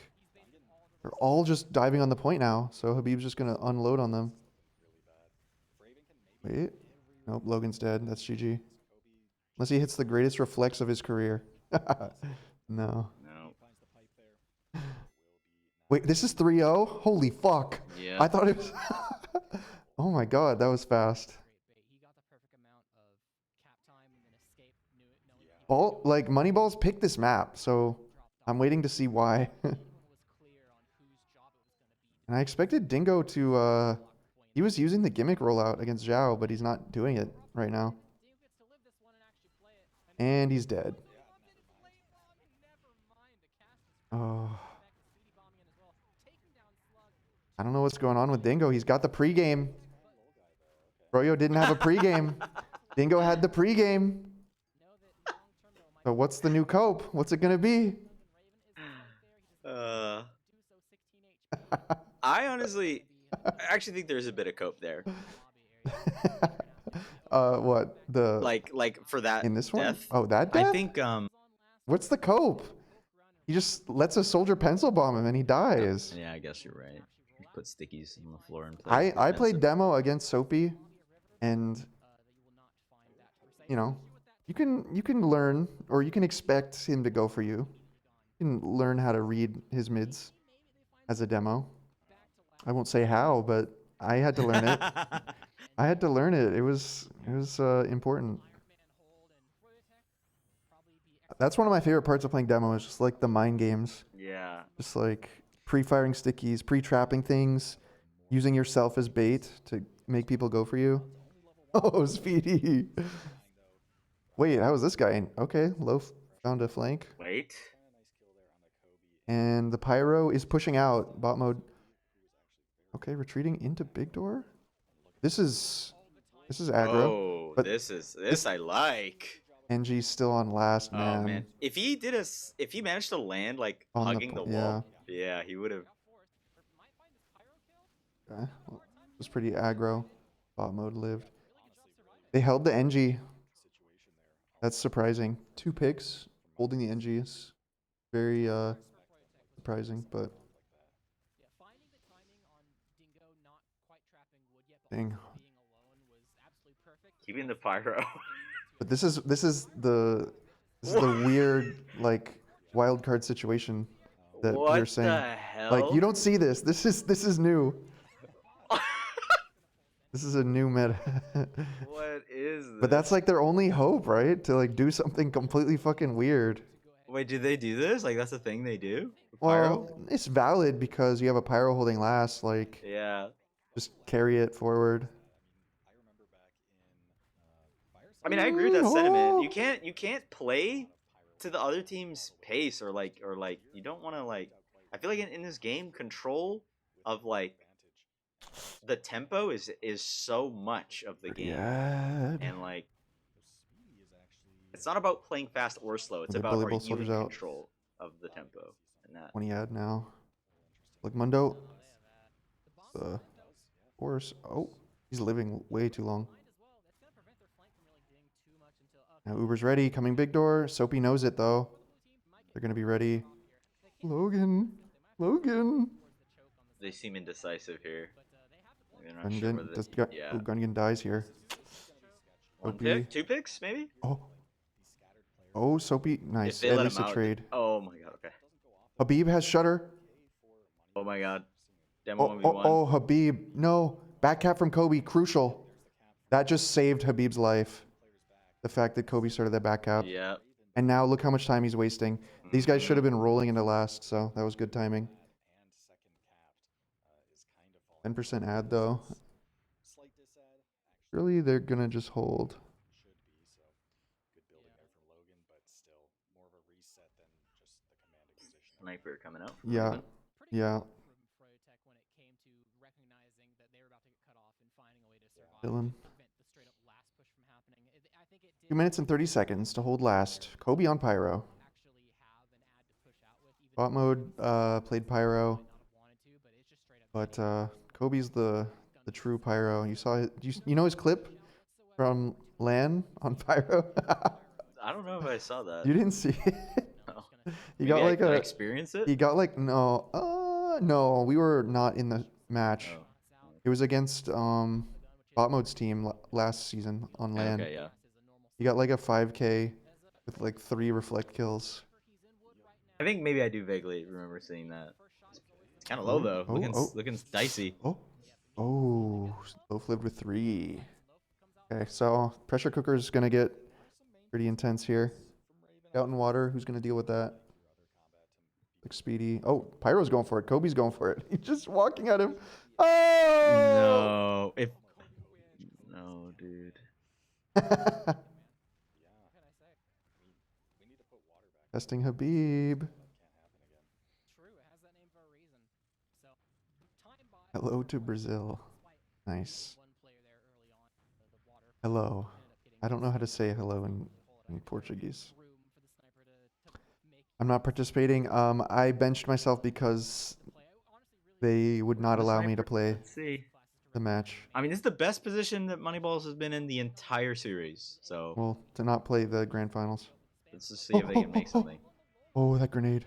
S1: They're all just diving on the point now, so Habib's just going to unload on them. Wait. Nope, Logan's dead. That's GG. Unless he hits the greatest reflex of his career. No.
S2: No.
S1: Wait, this is 3-0? Holy fuck.
S2: Yeah.
S1: I thought it was... Oh my god, that was fast. All, like, MoneyBalls picked this map, so I'm waiting to see why. And I expected Dingo to, he was using the gimmick rollout against Zhao, but he's not doing it right now. And he's dead. Oh. I don't know what's going on with Dingo. He's got the pregame. Froyo didn't have a pregame. Dingo had the pregame. So what's the new cope? What's it going to be?
S2: I actually think there's a bit of cope there.
S1: What? The
S2: like for that
S1: in this one?
S2: death?
S1: Oh, that death?
S2: I think
S1: What's the cope? He just lets a soldier pencil bomb him and he dies.
S2: yeah, I guess you're right. You put stickies on the floor and play.
S1: I played demo against Soapy, and you know, you can learn or you can expect him to go for you. can learn how to read his mids as a demo. I won't say how, but I had to learn it. I had to learn it. It was important. That's one of my favorite parts of playing demo is just like the mind games.
S2: Yeah.
S1: Just like pre-firing stickies, pre-trapping things, using yourself as bait to make people go for you. Oh, Speedy. Wait, how was this guy? Okay, Loaf found a flank.
S2: Wait.
S1: And the Pyro is pushing out. Bot mode. Okay, retreating into big door. This is aggro.
S2: Oh,
S1: but
S2: this I like.
S1: NG's still on last, man.
S2: Oh man, if he managed to land like
S1: On
S2: hugging the wall, yeah, he would have.
S1: Okay. Well, it was pretty aggro. Bot mode lived. They held the NG. That's surprising. 2 picks holding the NG is very surprising, but dang.
S2: Keeping the pyro.
S1: But this is the weird like wild card situation that
S2: What
S1: you're saying.
S2: the hell?
S1: Like you don't see this. This is new. This is a new meta.
S2: What is this?
S1: But that's like their only hope, right? To like do something completely fucking weird.
S2: Wait, do they do this? Like that's the thing they do? Pyro?
S1: Well, it's valid because you have a pyro holding last. Like,
S2: Yeah.
S1: just carry it forward.
S2: I mean, I agree with that sentiment. You can't play to the other team's pace or you don't want to like. I feel like in this game, control of like the tempo is so much of the game, and like it's not about playing fast or slow. It's about are you in control of the tempo and that.
S1: 20 ad now. Like Mundo. Horse. Oh, he's living way too long. Now Uber's ready. Coming big door. Soapy knows it though. They're gonna be ready. Logan.
S2: They seem indecisive here.
S1: Gungan dies here.
S2: One pick, 2 picks, maybe.
S1: Oh, Soapy. Nice. At least a trade.
S2: Oh my god. Okay.
S1: Habib has shutter.
S2: Oh my god. Demo 1v1.
S1: Oh, Habib. No. Back cap from Kobe. Crucial. That just saved Habib's life. The fact that Kobe started that back cap.
S2: Yeah.
S1: And now look how much time he's wasting. These guys should have been rolling into last, so that was good timing. 10% ad though. Surely they're gonna just hold.
S2: Sniper coming out.
S1: Yeah. Dylan. 2 minutes and 30 seconds to hold last. Kobe on Pyro. Bot mode played Pyro. But Kobe's the true Pyro. You saw it, you know his clip from LAN on Pyro?
S2: I don't know if I saw that.
S1: You didn't see it?
S2: No.
S1: He got like
S2: I experience it?
S1: He got like no, we were not in the match.
S2: Oh.
S1: It was against Bot Mode's team last season on LAN.
S2: Okay, yeah.
S1: He got like a 5K with like 3 reflect kills.
S2: I think maybe I do vaguely remember seeing that. It's kind of low though. Looking dicey.
S1: Loaf lived with 3. Okay, so pressure cooker is gonna get pretty intense here. Out in water, who's gonna deal with that? Like Speedy. Oh, Pyro's going for it. Kobe's going for it. He's just walking at him. Oh
S2: No, dude.
S1: Testing Habib. Hello to Brazil. Nice. Hello. I don't know how to say hello in Portuguese. I'm not participating. I benched myself because they would not allow me to play the match.
S2: I mean, this is the best position that MoneyBalls has been in the entire series. So,
S1: well, to not play the grand finals.
S2: Let's just see if they can make something.
S1: Oh, that grenade.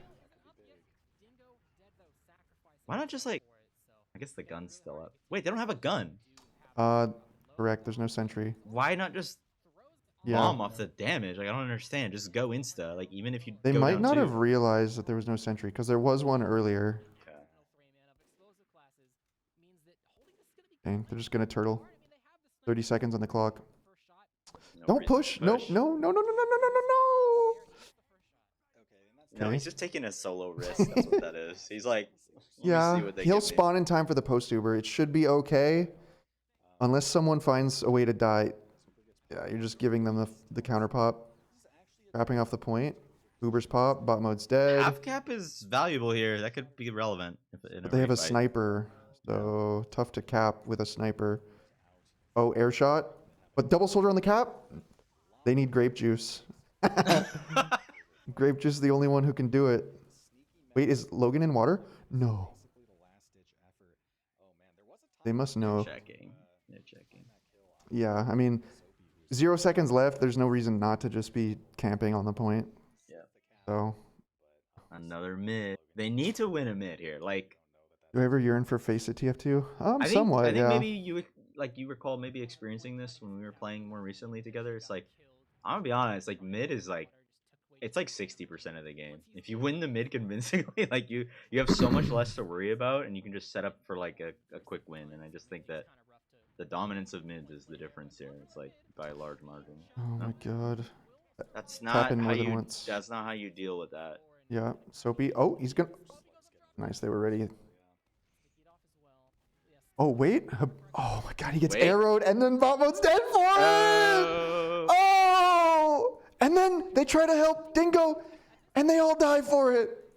S2: Why not just like... I guess the gun's still up. Wait, they don't have a gun.
S1: Correct. There's no sentry.
S2: Why not just... bomb off the damage. Like, I don't understand. Just go insta. Like, even if you
S1: They
S2: go
S1: might
S2: down
S1: not
S2: two.
S1: have realized that there was no sentry because there was one earlier.
S2: Okay.
S1: Okay, they're just gonna turtle. 30 seconds on the clock.
S2: No
S1: Don't
S2: reason to
S1: push. No,
S2: push.
S1: no, no, no, no, no, no, no, no, no.
S2: No,
S1: Okay.
S2: he's just taking a solo risk. That's what that is. He's like, let me
S1: Yeah,
S2: see what they
S1: he'll
S2: give me.
S1: spawn in time for the post Uber. It should be okay, unless someone finds a way to die. Yeah, you're just giving them the counter pop, wrapping off the point. Uber's pop, bot mode's dead.
S2: Half cap is valuable here. That could be relevant in
S1: But
S2: a
S1: they have a
S2: refight.
S1: sniper, so tough to cap with a sniper. Oh, air shot, but double soldier on the cap. They need grape juice. Grape juice is the only one who can do it. Wait, is Logan in water? No. They must know.
S2: Checking. They're checking.
S1: Yeah, I mean, 0 seconds left. There's no reason not to just be camping on the point.
S2: Yeah.
S1: So,
S2: Another mid. They need to win a mid here. Like,
S1: do I ever yearn for face at TF2?
S2: I think
S1: Somewhat, yeah.
S2: maybe you recall maybe experiencing this when we were playing more recently together. It's like, I'm gonna be honest, like mid is like, it's like 60% of the game. If you win the mid convincingly, like you have so much less to worry about, and you can just set up for like a quick win. And I just think that the dominance of mids is the difference here. It's like by a large margin.
S1: Oh my god.
S2: That's not
S1: in
S2: how
S1: more than
S2: you.
S1: once.
S2: That's not how you deal with that.
S1: Yeah, Soapy. Oh, he's gonna. Nice, they were ready. Oh wait. Oh my god, he gets arrowed, and then bot mode's dead for it. Oh, and then they try to help Dingo, and they all die for it.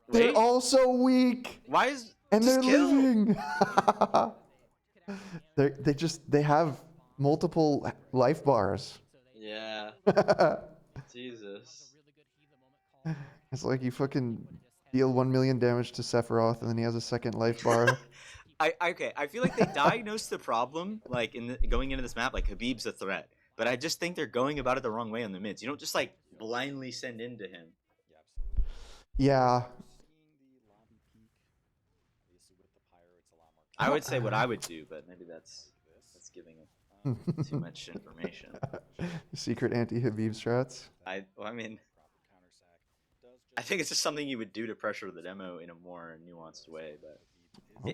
S1: They're all so weak.
S2: Why is
S1: and
S2: just
S1: they're
S2: kill.
S1: living. they have multiple life bars.
S2: Yeah. Jesus.
S1: It's like you fucking deal 1 million damage to Sephiroth, and then he has a second life bar.
S2: I feel like they diagnosed the problem like going into this map. Like Habib's a threat, but I just think they're going about it the wrong way on the mids. You don't just like blindly send into him.
S1: Yeah.
S2: I would say what I would do, but maybe that's giving it too much information.
S1: Secret anti-Habib strats.
S2: I mean, I think it's just something you would do to pressure the demo in a more nuanced way. But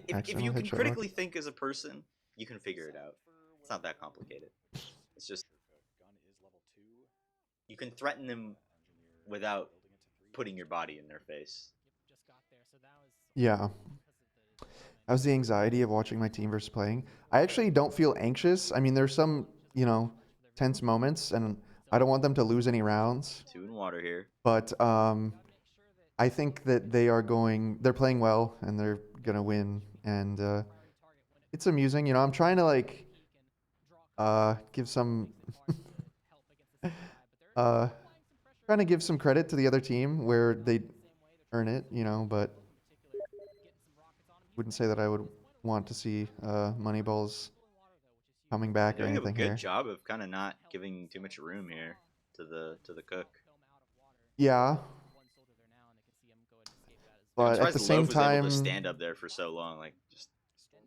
S2: if you can critically think as a person, you can figure it out. It's not that complicated. It's just you can threaten them without putting your body in their face.
S1: Yeah. That was the anxiety of watching my team versus playing. I actually don't feel anxious. I mean, there's some, tense moments, and I don't want them to lose any rounds.
S2: 2 in water here.
S1: But I think that they're playing well, and they're going to win. And it's amusing. I'm trying to, give some... trying to give some credit to the other team where they earn it, but wouldn't say that I would want to see MoneyBalls coming back or anything here.
S2: Doing a good job of kind of not giving too much room here to the cook.
S1: Yeah. But at the same time,
S2: was able to stand up there for so long, like just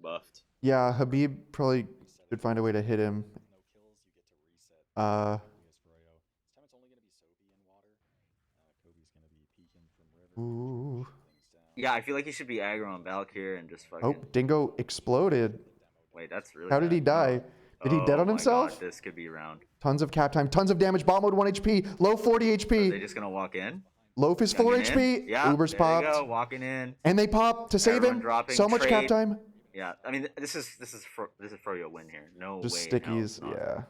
S2: buffed.
S1: Yeah, Habib probably should find a way to hit him. Ooh.
S2: Yeah, I feel like he should be aggro on Balk here and just fucking...
S1: Oh, Dingo exploded.
S2: Wait, that's really
S1: How did he die? Did he dead on himself?
S2: God, this could be round.
S1: Tons of cap time, tons of damage. Bot mode 1 HP, low 40 HP.
S2: Are they just gonna walk in?
S1: Loaf is 4 HP.
S2: Yeah,
S1: Uber's popped.
S2: There you go, walking in.
S1: And they pop to save him. So much cap time.
S2: Yeah, I mean this is Froyo win here. No
S1: just
S2: way.
S1: Stickies, yeah.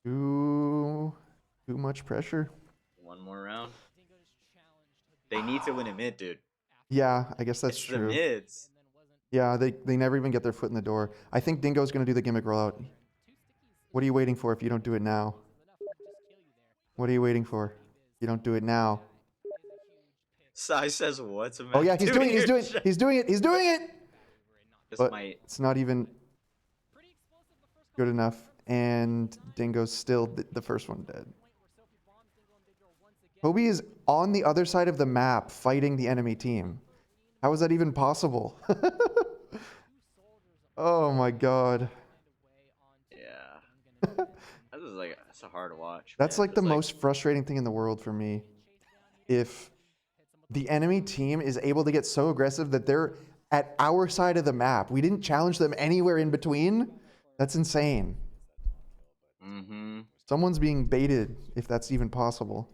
S1: Too much pressure.
S2: One more round. They need to win a mid, dude.
S1: Yeah, I guess that's true.
S2: The mids.
S1: Yeah, they never even get their foot in the door. I think Dingo's going to do the gimmick rollout. What are you waiting for if you don't do it now? What are you waiting for? You don't do it now.
S2: Sai says what's a
S1: Oh yeah, he's doing it. But it's not even good enough, and Dingo's still the first one dead. Kobe is on the other side of the map fighting the enemy team. How is that even possible? Oh my god.
S2: Yeah. That's a hard watch.
S1: That's
S2: Man.
S1: like the most frustrating thing in the world for me. If the enemy team is able to get so aggressive that they're at our side of the map, we didn't challenge them anywhere in between. That's insane.
S2: Mm-hmm.
S1: Someone's being baited, if that's even possible.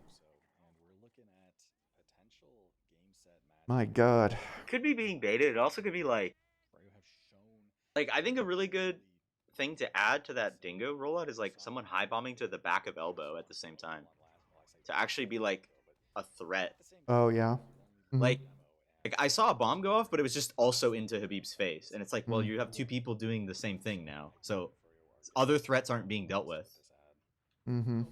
S1: My God.
S2: Could be being baited. It also could be like I think a really good thing to add to that dingo rollout is like someone high bombing to the back of elbow at the same time to actually be like a threat.
S1: Oh yeah. Mm-hmm.
S2: Like I saw a bomb go off, but it was just also into Habib's face, and it's like, well,
S1: Mm.
S2: you have two people doing the same thing now, so other threats aren't being dealt with.
S1: Mm-hmm.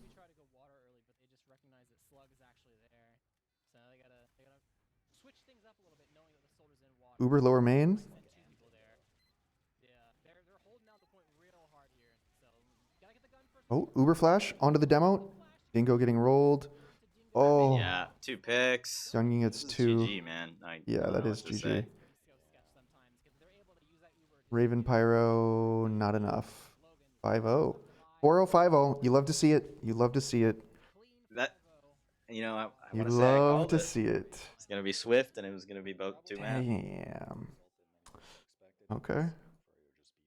S1: Uber lower main. Oh, Uber flash onto the demo. Dingo getting rolled. Oh.
S2: I mean, yeah, 2 picks.
S1: Youngin gets 2.
S2: GG, man.
S1: Yeah, that is GG. Raven Pyro, not enough. 5-0. 4-0, 5-0. You love to see it. You love to see it.
S2: That, you know, I
S1: You
S2: want to say I
S1: love
S2: called
S1: to
S2: it.
S1: see it.
S2: It's going to be Swift, and it was going to be both 2 man.
S1: Damn. Okay.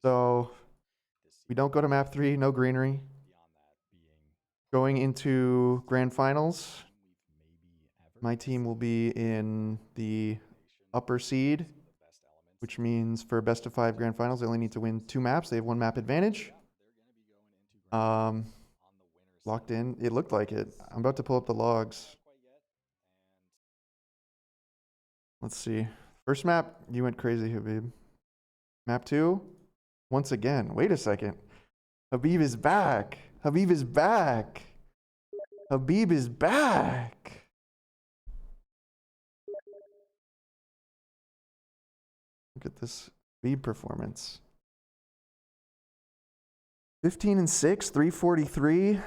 S1: So, we don't go to map 3, no greenery. Going into grand finals, my team will be in the upper seed, which means for best of 5 grand finals, they only need to win 2 maps. They have 1 map advantage. Locked in. It looked like it. I'm about to pull up the logs. Let's see. First map, you went crazy, Habib. Map 2, once again. Wait a second. Habib is back. Habib is back. Habib is back. Look at this Habib performance. 15-6, 343.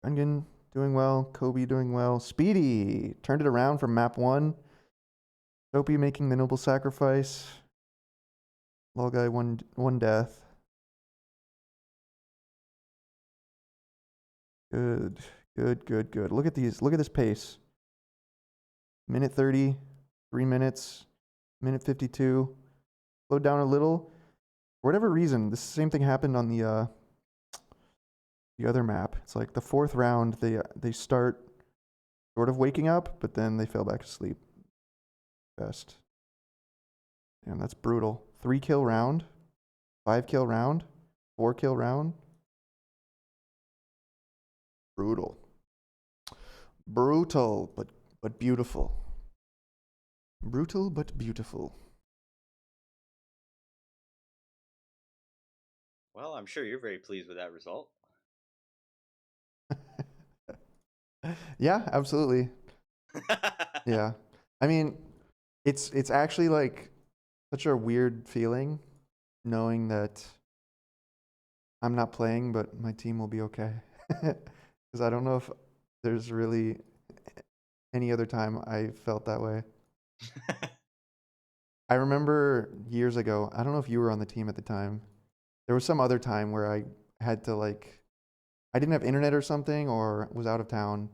S1: Gungan doing well. Kobe doing well. Speedy turned it around from map 1. Soapy making the noble sacrifice. Lol guy, one death. Good. Look at these. Look at this pace. Minute 30, 3 minutes, minute 52. Slowed down a little. For whatever reason, the same thing happened on the other map. It's like the 4th round, they start sort of waking up, but then they fell back asleep. Best. Damn, that's brutal. 3 kill round, 5 kill round, 4 kill round. Brutal. Brutal, but beautiful. Brutal, but beautiful.
S2: Well, I'm sure you're very pleased with that result.
S1: Yeah, absolutely. Yeah. I mean, it's actually like such a weird feeling knowing that I'm not playing, but my team will be okay. Because I don't know if there's really any other time I felt that way. I remember years ago, I don't know if you were on the team at the time. There was some other time where I had to I didn't have internet or something or was out of town.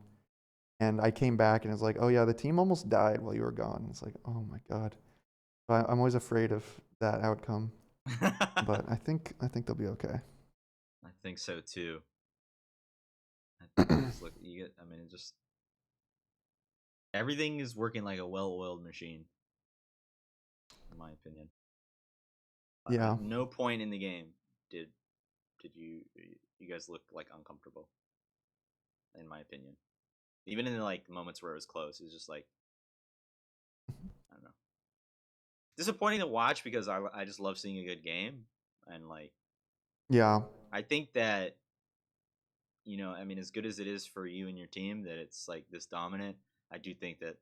S1: And I came back and it's like, oh yeah, the team almost died while you were gone. It's like, oh my God. I'm always afraid of that outcome. But I think they'll be okay.
S2: I think so too. I think it just everything is working like a well-oiled machine, in my opinion.
S1: Yeah.
S2: At no point in the game did you guys look like uncomfortable, in my opinion. Even in the moments where it was close, it was just like, I don't know, disappointing to watch because I just love seeing a good game. And
S1: yeah,
S2: I think that as good as it is for you and your team that it's like this dominant, I do think that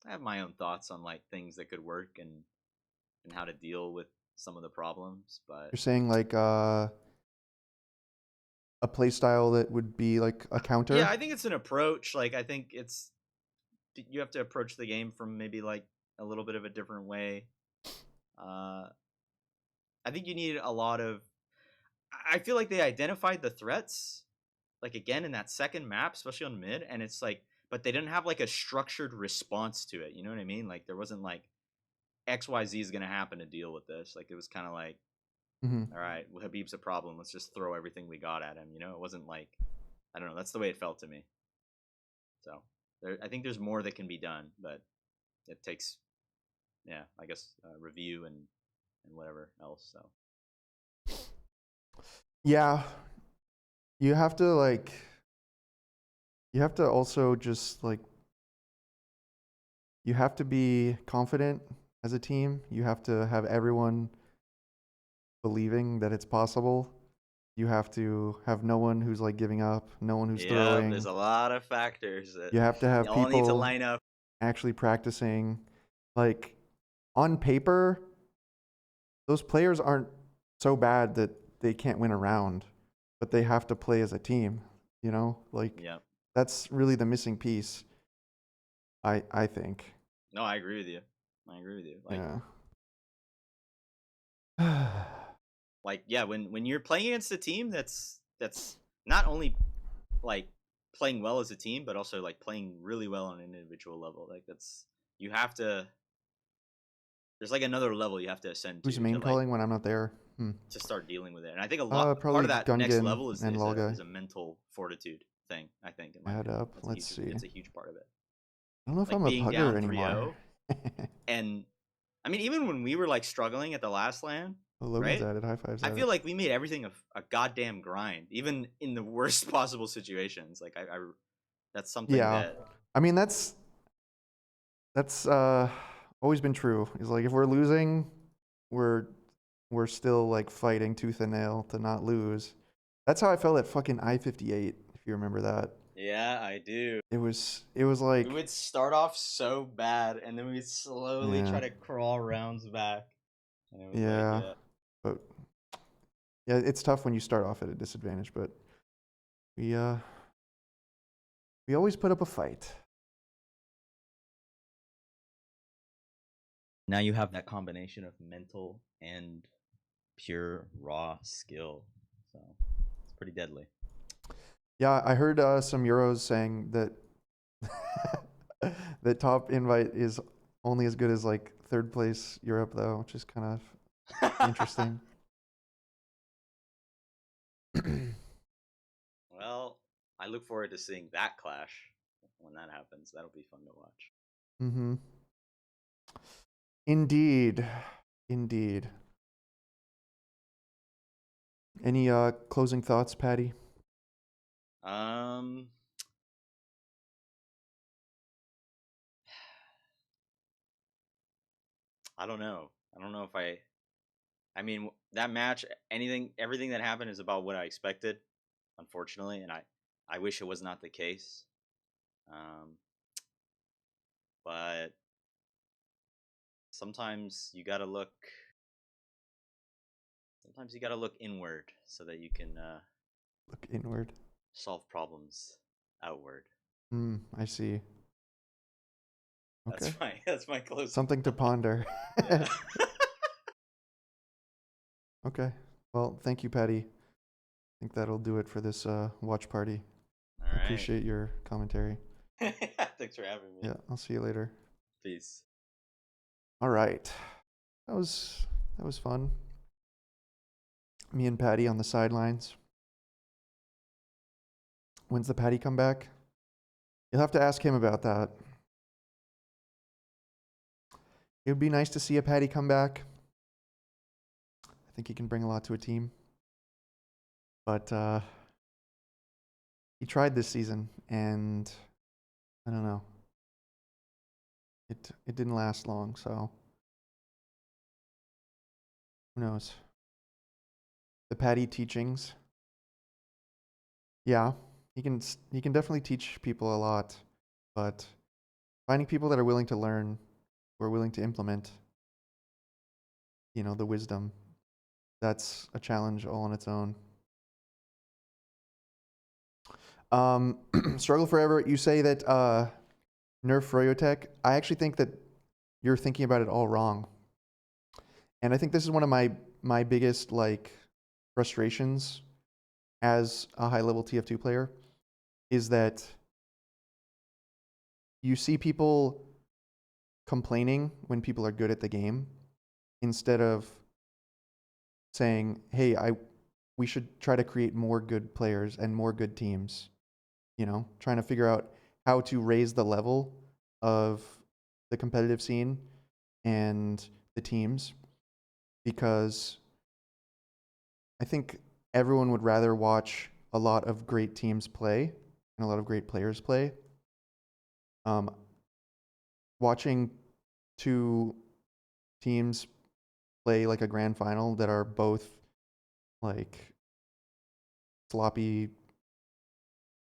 S2: I have my own thoughts on things that could work and how to deal with some of the problems. But
S1: you're saying a play style that would be like a counter?
S2: Yeah, I think it's an approach. I think you have to approach the game from maybe a little bit of a different way. I think you need a lot of I feel like they identified the threats, like again in that second map, especially on mid, and it's like, but they didn't have like a structured response to it. You know what I mean? Like there wasn't like XYZ is gonna happen to deal with this. Like it was kind of like, all right, well, Habib's a problem. Let's just throw everything we got at him. You know, it wasn't like, I don't know. That's the way it felt to me. So I think there's more that can be done, but it takes, yeah, I guess review and whatever else. So
S1: Yeah, you have to like, you have to also just like, you have to be confident as a team. You have to have everyone believing that it's possible. You have to have no one who's like giving up, no one who's throwing.
S2: There's a lot of factors that
S1: You have to have
S2: all need to
S1: people
S2: line up.
S1: actually practicing. Like on paper, those players aren't so bad that they can't win a round, but they have to play as a team, you know? Like that's really the missing piece. I think.
S2: No, I agree with you. Like,
S1: yeah.
S2: Like, yeah, when you're playing against a team that's not only like playing well as a team, but also like playing really well on an individual level. Like that's, you have to, there's like another level you have to ascend to.
S1: Who's main calling when I'm not there?
S2: To start dealing with it. And I think a lot part of that next level is a mental fortitude thing, I think.
S1: Add up. Let's see.
S2: It's a huge part of it.
S1: I don't know if I'm a pugger anymore.
S2: And I mean, even when we were like struggling at the last LAN,
S1: Logan's added, high fives.
S2: I feel like we made everything a goddamn grind, even in the worst possible situations. Like I that's something that,
S1: I mean, that's always been true. Is like if we're losing, we're still like fighting tooth and nail to not lose. That's how I felt at fucking I-58, if you remember that.
S2: Yeah, I do.
S1: It was like
S2: we would start off so bad, and then we'd slowly try to crawl rounds back. And it was
S1: but yeah, it's tough when you start off at a disadvantage. But we always put up a fight.
S2: Now you have that combination of mental and pure raw skill, so it's pretty deadly.
S1: Yeah, I heard some Euros saying that the top invite is only as good as like third place Europe, though, which is kind of interesting.
S2: Well, I look forward to seeing that clash when that happens. That'll be fun to watch.
S1: Mm-hmm. Indeed. Any closing thoughts, Paddie?
S2: I don't know. If I mean, that match, everything that happened is about what I expected, unfortunately, and I wish it was not the case. But sometimes you gotta look inward so that you can
S1: look inward,
S2: solve problems outward.
S1: I see. Okay.
S2: That's my close.
S1: Something to ponder. Okay. Well, thank you, Paddie. I think that'll do it for this watch party.
S2: All right.
S1: Appreciate your commentary.
S2: Thanks for having me.
S1: Yeah, I'll see you later.
S2: Peace.
S1: All right. That was fun. Me and Paddie on the sidelines. When's the Paddie come back? You'll have to ask him about that. It would be nice to see a Paddie come back. I think he can bring a lot to a team. But he tried this season, and I don't know. It didn't last long, so who knows? The Paddie teachings. Yeah, he can definitely teach people a lot, but finding people that are willing to learn, who are willing to implement, you know, the wisdom, that's a challenge all on its own. Struggle Forever, you say that nerf Froyo tech. I actually think that you're thinking about it all wrong. And I think this is one of my biggest like frustrations as a high-level TF2 player is that you see people complaining when people are good at the game instead of saying, hey, we should try to create more good players and more good teams, you know, trying to figure out how to raise the level of the competitive scene and the teams, because I think everyone would rather watch a lot of great teams play and a lot of great players play. Watching two teams play like a grand final that are both like sloppy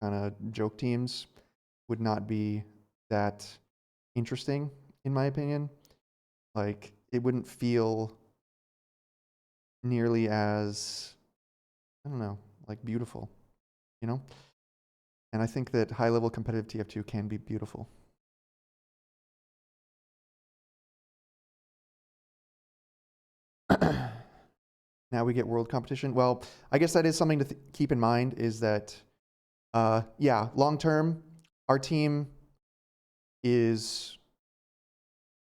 S1: kind of joke teams would not be that interesting, in my opinion. Like, it wouldn't feel nearly as, I don't know, like beautiful, you know? And I think that high-level competitive TF2 can be beautiful. Now we get world competition. Well, I guess that is something to keep in mind, is that, yeah, long term, our team is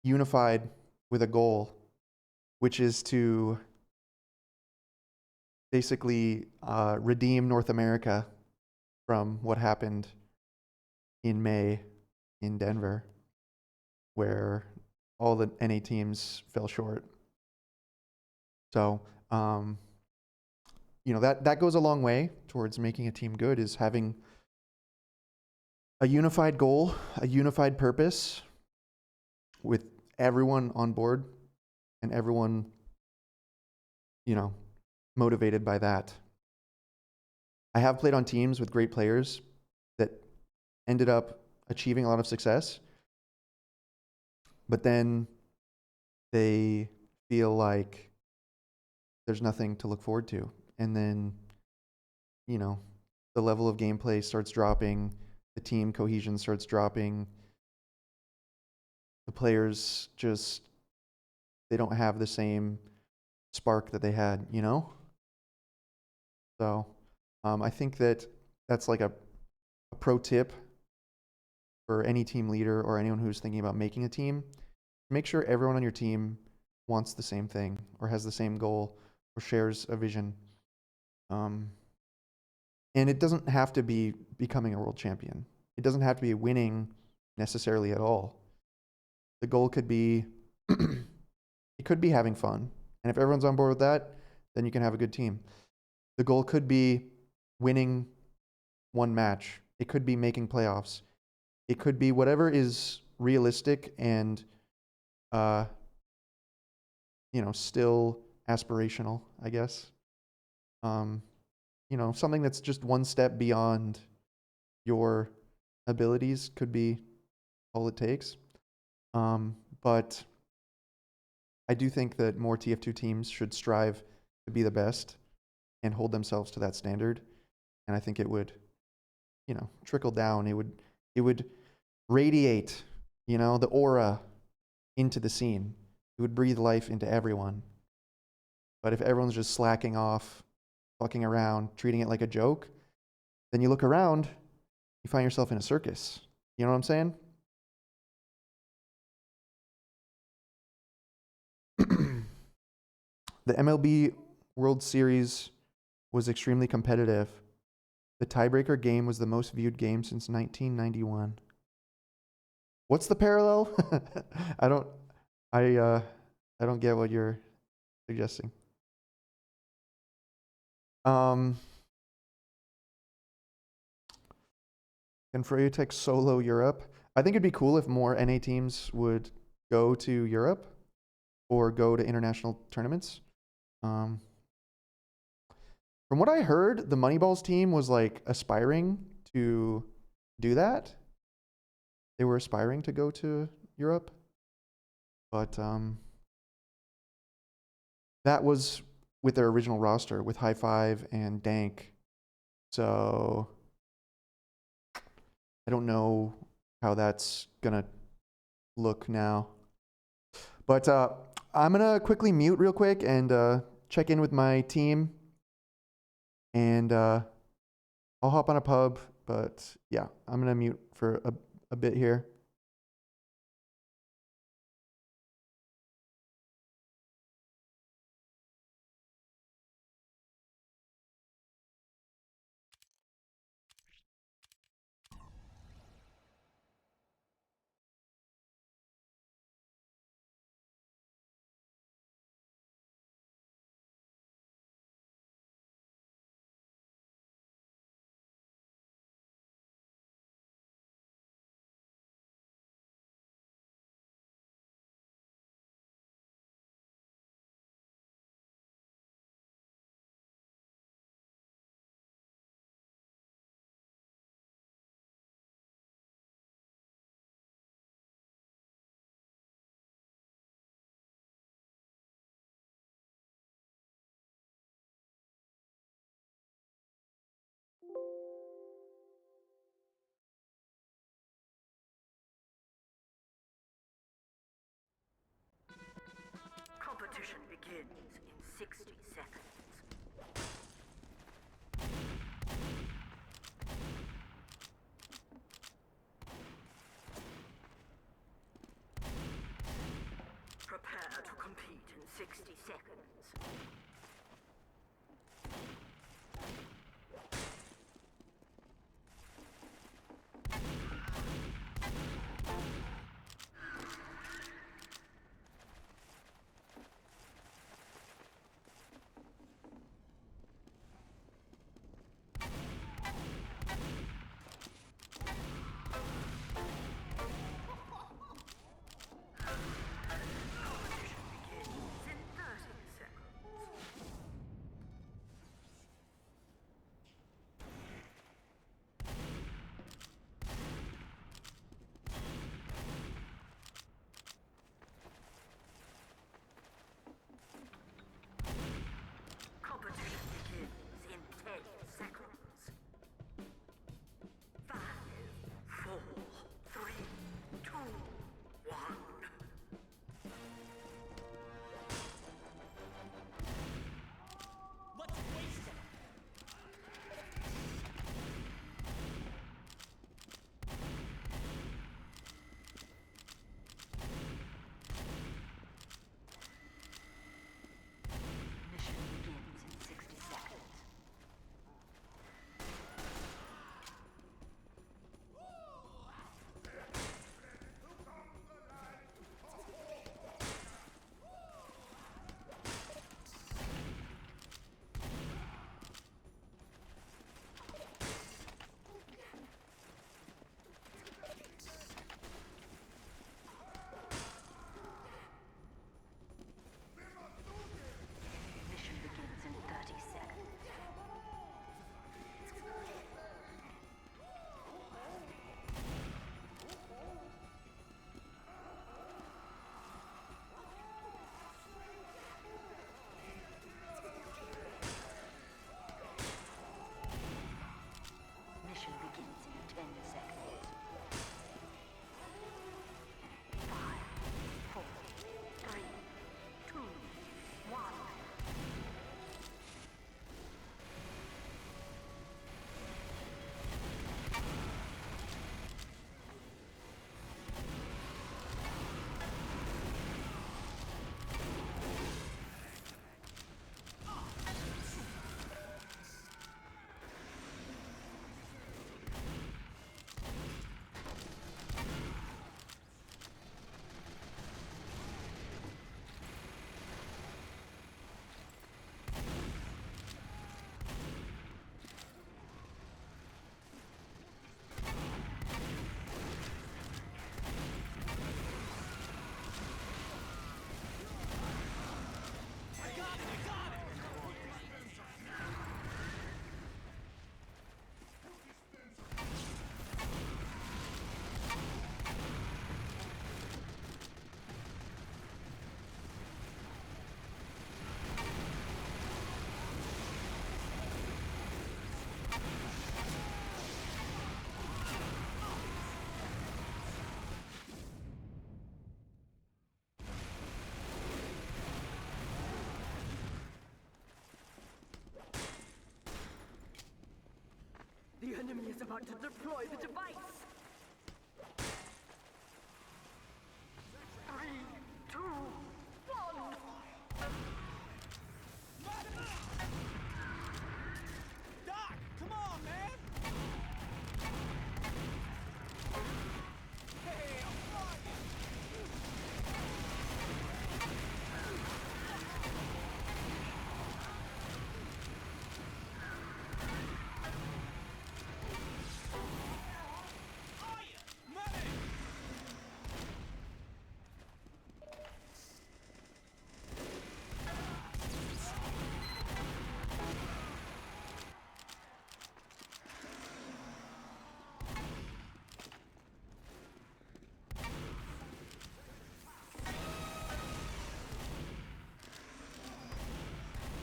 S1: unified with a goal, which is to basically redeem North America from what happened in May in Denver, where all the NA teams fell short. So, you know, that goes a long way towards making a team good, is having a unified goal, a unified purpose, with everyone on board and everyone, you know, motivated by that. I have played on teams with great players that ended up achieving a lot of success, but then they feel like there's nothing to look forward to. And then, you know, the level of gameplay starts dropping, the team cohesion starts dropping, the players just, they don't have the same spark that they had, you know? So I think that that's like a pro tip for any team leader or anyone who's thinking about making a team. Make sure everyone on your team wants the same thing or has the same goal or shares a vision. And it doesn't have to be becoming a world champion. It doesn't have to be winning necessarily at all. The goal could be, it could be having fun. And if everyone's on board with that, then you can have a good team. The goal could be winning one match. It could be making playoffs. It could be whatever is realistic and, you know, still aspirational, I guess. You know, something that's just one step beyond your abilities could be all it takes. But I do think that more TF2 teams should strive to be the best and hold themselves to that standard. And I think it would, you know, trickle down. It would radiate, you know, the aura into the scene. It would breathe life into everyone. But if everyone's just slacking off, fucking around, treating it like a joke, then you look around, you find yourself in a circus. You know what I'm saying? The MLB World Series was extremely competitive. The tiebreaker game was the most viewed game since 1991. What's the parallel? I don't get what you're suggesting. Can Froyo take solo Europe? I think it'd be cool if more NA teams would go to Europe or go to international tournaments. From what I heard, the MoneyBalls team was like aspiring to do that. They were aspiring to go to Europe, but that was with their original roster with High Five and Dank. So I don't know how that's gonna look now. But I'm gonna quickly mute real quick and check in with my team And I'll hop on a pub, but yeah, I'm gonna mute for a bit here.
S3: enemy is about to deploy the device. 3, 2, 1.
S4: Doc, come on, man! Hey, I'm flying! Medic!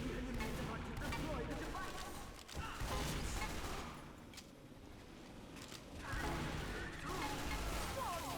S3: The enemy is about to deploy the device. 3, 2, 1.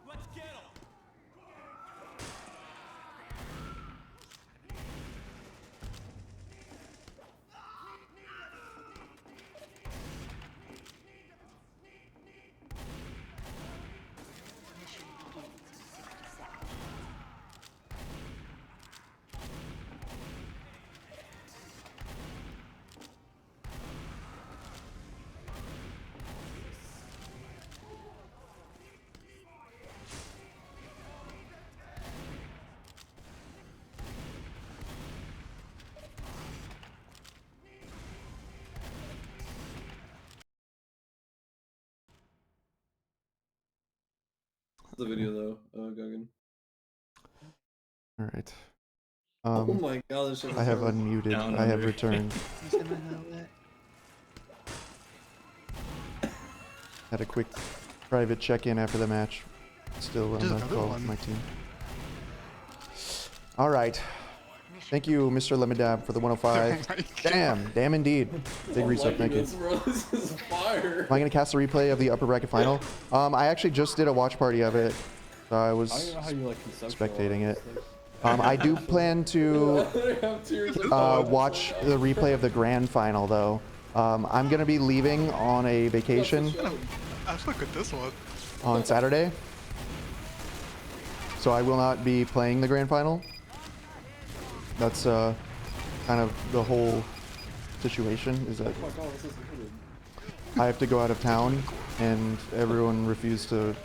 S4: Let's get him!
S3: Mission begins in 60 seconds.
S5: The video though, Guggen.
S1: All right.
S5: Oh my god, this shit
S1: I have
S5: was
S1: unmuted.
S5: down
S1: I have
S5: under.
S1: returned. Had a quick private check-in after the match. Still on
S6: There's
S1: the
S6: another
S1: call
S6: one.
S1: with my team. All right. Thank you, Mr. Lemidab, for the 105.
S6: Oh my
S1: Damn indeed. Big
S5: I'm
S1: reset, thank
S5: liking
S1: you.
S5: this, bro. This is fire.
S1: Am I gonna cast a replay of the upper bracket final? I actually just did a watch party of it. So I was
S5: I don't know how you like
S1: spectating it.
S5: conceptualize
S1: I do plan to watch the replay of the grand final though. I'm gonna be leaving on a vacation
S6: Let's look at this one.
S1: on Saturday. So I will not be playing the grand final. That's kind of the whole situation is that
S5: Oh my god, this is included.
S1: I have to go out of town and everyone refused to,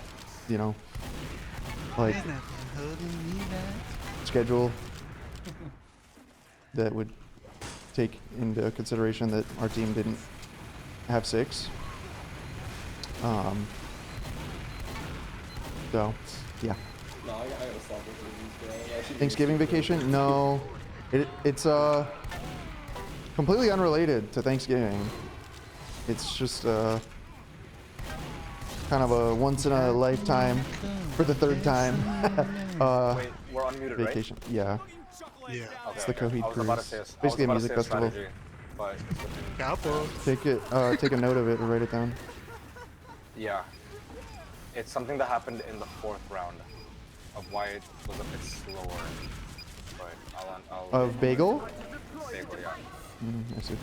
S1: you know, like schedule that would take into consideration that our team didn't have 6. So, yeah.
S5: No, I gotta stop with these, bro. That should be
S1: Thanksgiving
S5: super
S1: vacation? No. It's completely unrelated to Thanksgiving. It's just kind of a once in a lifetime for the 3rd time
S7: Wait, we're unmuted,
S1: vacation. Yeah.
S6: Yeah.
S7: right?
S1: It's the Coheed
S7: I was about to
S1: Cruise.
S7: say
S1: Basically a music festival.
S7: strategy, but it's looking-
S6: Capo.
S1: Take a note of it and write it down.
S7: yeah, it's something that happened in the 4th round of why it was a bit slower. But I'll
S1: Of Bagel?
S7: Bagel, yeah.
S1: I see.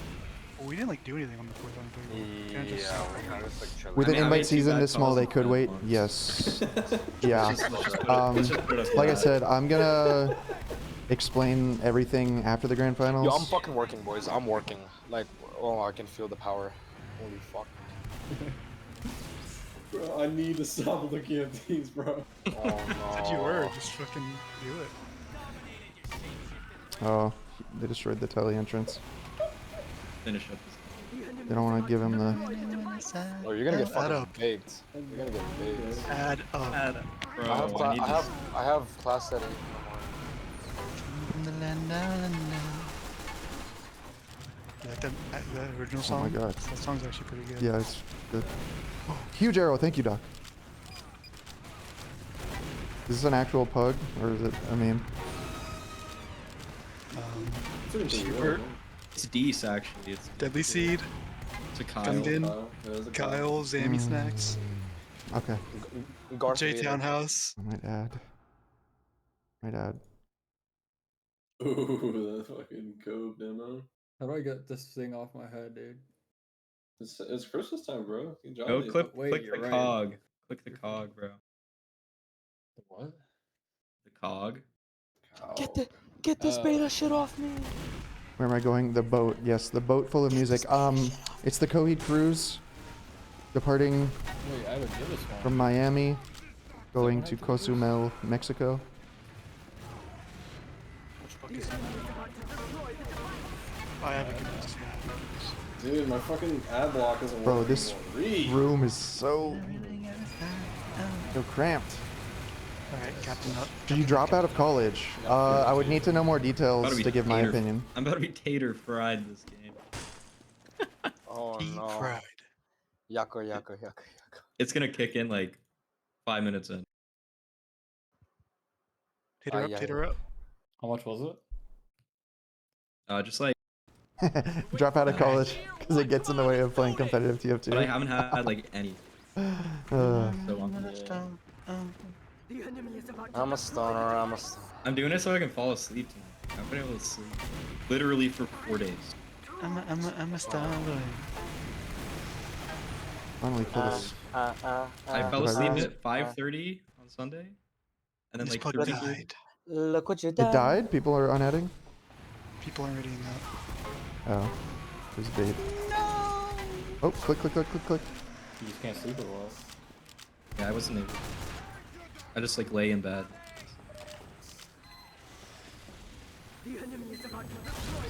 S6: Well, we didn't like do anything on the 4th round.
S7: Yeah, we're kind of just like chilling.
S1: With an
S5: I mean,
S1: invite
S5: too
S1: season
S5: bad
S1: this small, they
S5: Cosmo
S1: could
S5: had
S1: wait.
S5: one.
S1: Yes. Yeah.
S5: Just put us
S1: Like I
S5: back.
S1: said, I'm gonna explain everything after the grand finals.
S7: Yo, I'm fucking working, boys. I'm working. Like, oh, I can feel the power. Holy fuck.
S5: Bro, I need to stop looking at these, bro.
S7: Oh no.
S6: Said you were. Just fucking do it.
S1: Oh, they destroyed the tele entrance.
S8: Finish up this.
S1: They don't want to give him the.
S7: Oh, you're gonna get
S6: Add
S7: fucking
S6: up.
S7: baked. You're gonna get baked.
S6: Add up.
S8: Bro,
S7: I have,
S8: I need this.
S7: I have class at 8 in the morning.
S6: You like that original
S1: Oh
S6: song?
S1: my god.
S6: That song's actually pretty good.
S1: Yeah, it's good. Huge arrow. Thank you, Doc. Is this an actual pug or is it a meme?
S6: Super,
S8: It's Dees actually. It's
S6: Deadly Seed,
S8: It's a Kyle.
S6: Gundin, Kyle, Zammy Snacks,
S1: Okay.
S7: Garth
S6: J
S7: Vader.
S6: Townhouse.
S1: I might add.
S5: Ooh, that fucking code demo.
S9: How do I get this thing off my head, dude?
S5: It's Christmas time, bro. Good job,
S8: Go
S5: dude.
S8: click
S9: Wait,
S8: click
S9: you're
S8: the
S9: right.
S8: cog. Click the cog, bro.
S9: The what?
S8: The cog.
S9: Get this beta shit off me.
S1: Where am I going? The boat. Yes, the boat full of music. It's the Coheed Cruise departing
S9: Wait, I would do this one.
S1: from Miami, going to Cozumel, Mexico.
S6: Which book is that? I haven't given this yet.
S5: Dude, my fucking ad block isn't
S1: Bro,
S5: working
S1: this
S5: anymore. Read.
S1: room is so cramped.
S6: Alright, Captain up.
S1: Did you drop out of college? I would need to know more details to give my opinion.
S8: I'm about to be tater fried this game.
S7: Oh
S6: Deep
S7: no.
S6: fried.
S7: Yako.
S8: It's gonna kick in like 5 minutes in.
S6: Tater up,
S7: yeah,
S6: tater up.
S9: How much was it?
S8: Just like,
S1: Drop out of college because it gets in the way of playing competitive TF2.
S8: but I haven't had like any.
S1: Uh,
S8: So
S3: The enemy is about to
S7: I'm a stoner.
S8: I'm doing it so I can fall asleep tonight. I've been able to sleep literally for 4 days.
S6: I'm a star.
S1: finally kill this.
S8: I fell asleep at 5:30 on Sunday, and then
S6: This
S8: like
S6: pug
S8: 30
S6: died.
S7: Look what you
S1: It died? People are unheading?
S6: People aren't reading that.
S1: Oh. There's bait. Oh, click.
S9: You just can't sleep or what?
S8: Yeah, I wasn't able. I just like lay in bed.
S3: the enemy is about to destroy.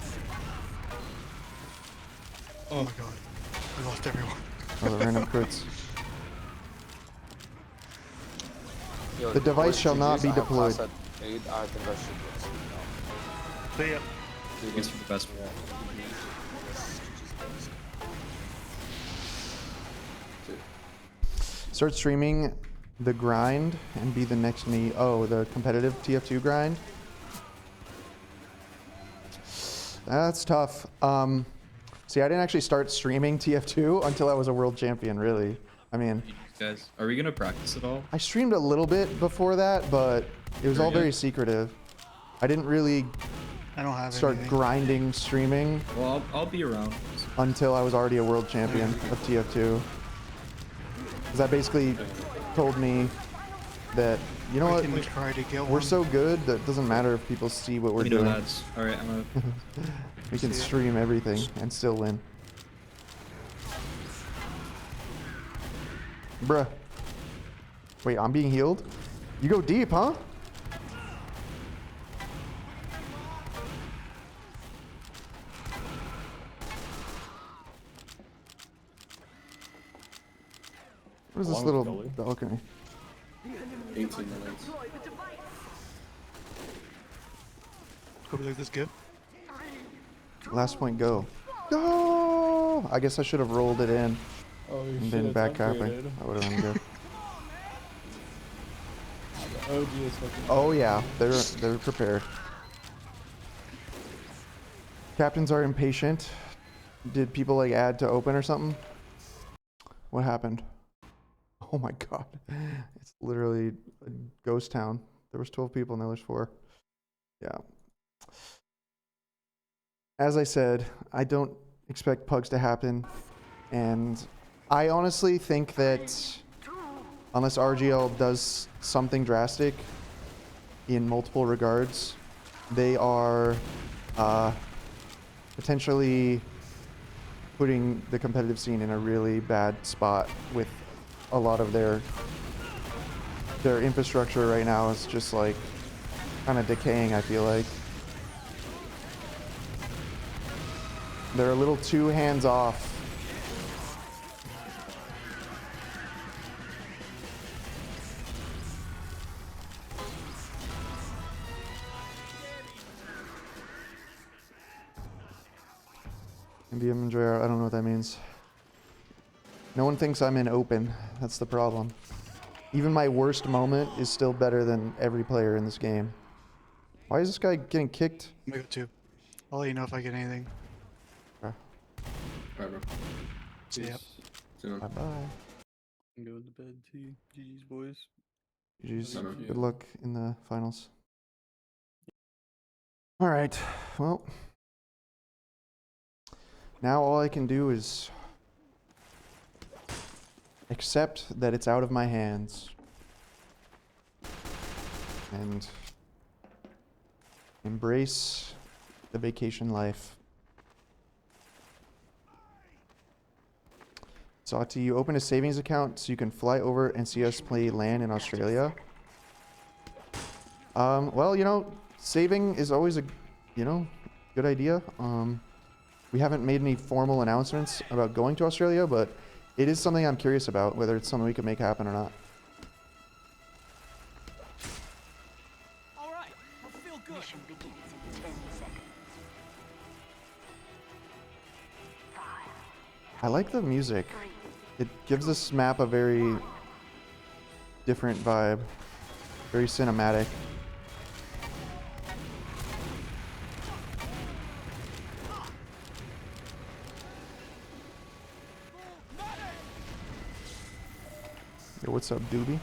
S6: Oh my god. We lost everyone.
S1: Oh, the random crits.
S7: Yo,
S1: The device
S7: wait,
S1: shall not
S7: GG's,
S1: be
S7: I have class
S1: deployed.
S7: at 8. I think I should go sleep now.
S6: But yeah,
S8: Thanks for the best.
S1: Start streaming the grind and be the next me. Oh, the competitive TF2 grind? That's tough. See, I didn't actually start streaming TF2 until I was a world champion, really. I mean,
S8: Guys, are we gonna practice at all?
S1: I streamed a little bit before that, but it was all very secretive. I didn't really
S6: I don't have
S1: start
S6: anything.
S1: grinding streaming
S8: Well, I'll be around.
S1: until I was already a world champion of TF2. Because that basically told me that, you know
S6: We
S1: what,
S6: can try to get
S1: we're
S6: one.
S1: so good that it doesn't matter if people see what we're
S8: Let me know,
S1: doing.
S8: lads. All right, I'm gonna.
S1: We can stream everything and still win. Bruh. Wait, I'm being healed? You go deep, huh? What is this
S5: How long
S1: little
S5: is
S1: balcony?
S5: 18 minutes.
S6: Hope you like this gift.
S1: Last point, go. Go! I guess I should have rolled it in
S9: Oh, you
S1: and
S9: should
S1: been
S9: have
S1: back capping.
S9: upgraded.
S1: That would have been good.
S9: The OG is fucking.
S1: Oh yeah, they're prepared. Captains are impatient. Did people like add to open or something? What happened? Oh my god. It's literally a ghost town. There was 12 people, now there's 4. Yeah. As I said, I don't expect pugs to happen. And I honestly think that unless RGL does something drastic in multiple regards, they are potentially putting the competitive scene in a really bad spot with a lot of their infrastructure right now is just like kind of decaying, I feel like. They're a little too hands off. MBM enjoy. I don't know what that means. No one thinks I'm in open. That's the problem. Even my worst moment is still better than every player in this game. Why is this guy getting kicked?
S6: I'm gonna go 2. I'll let you know if I get anything.
S5: Alright, bro.
S6: See ya.
S5: See you, man.
S1: Bye-bye.
S9: I'm going to bed too. GG's, boys.
S1: GG's.
S5: Bye-bye.
S1: Good luck in the finals. Alright, well. Now all I can do is accept that it's out of my hands. And embrace the vacation life. Sati, you open a savings account so you can fly over and see us play LAN in Australia. Well, you know, saving is always a, you know, good idea. We haven't made any formal announcements about going to Australia, but it is something I'm curious about, whether it's something we can make happen or not.
S4: All right, I feel good.
S3: Mission begins in 10 seconds. 5,
S1: I like the music.
S3: 3,
S1: It gives this map a very different vibe. Very cinematic. Yo, what's up, Doobie?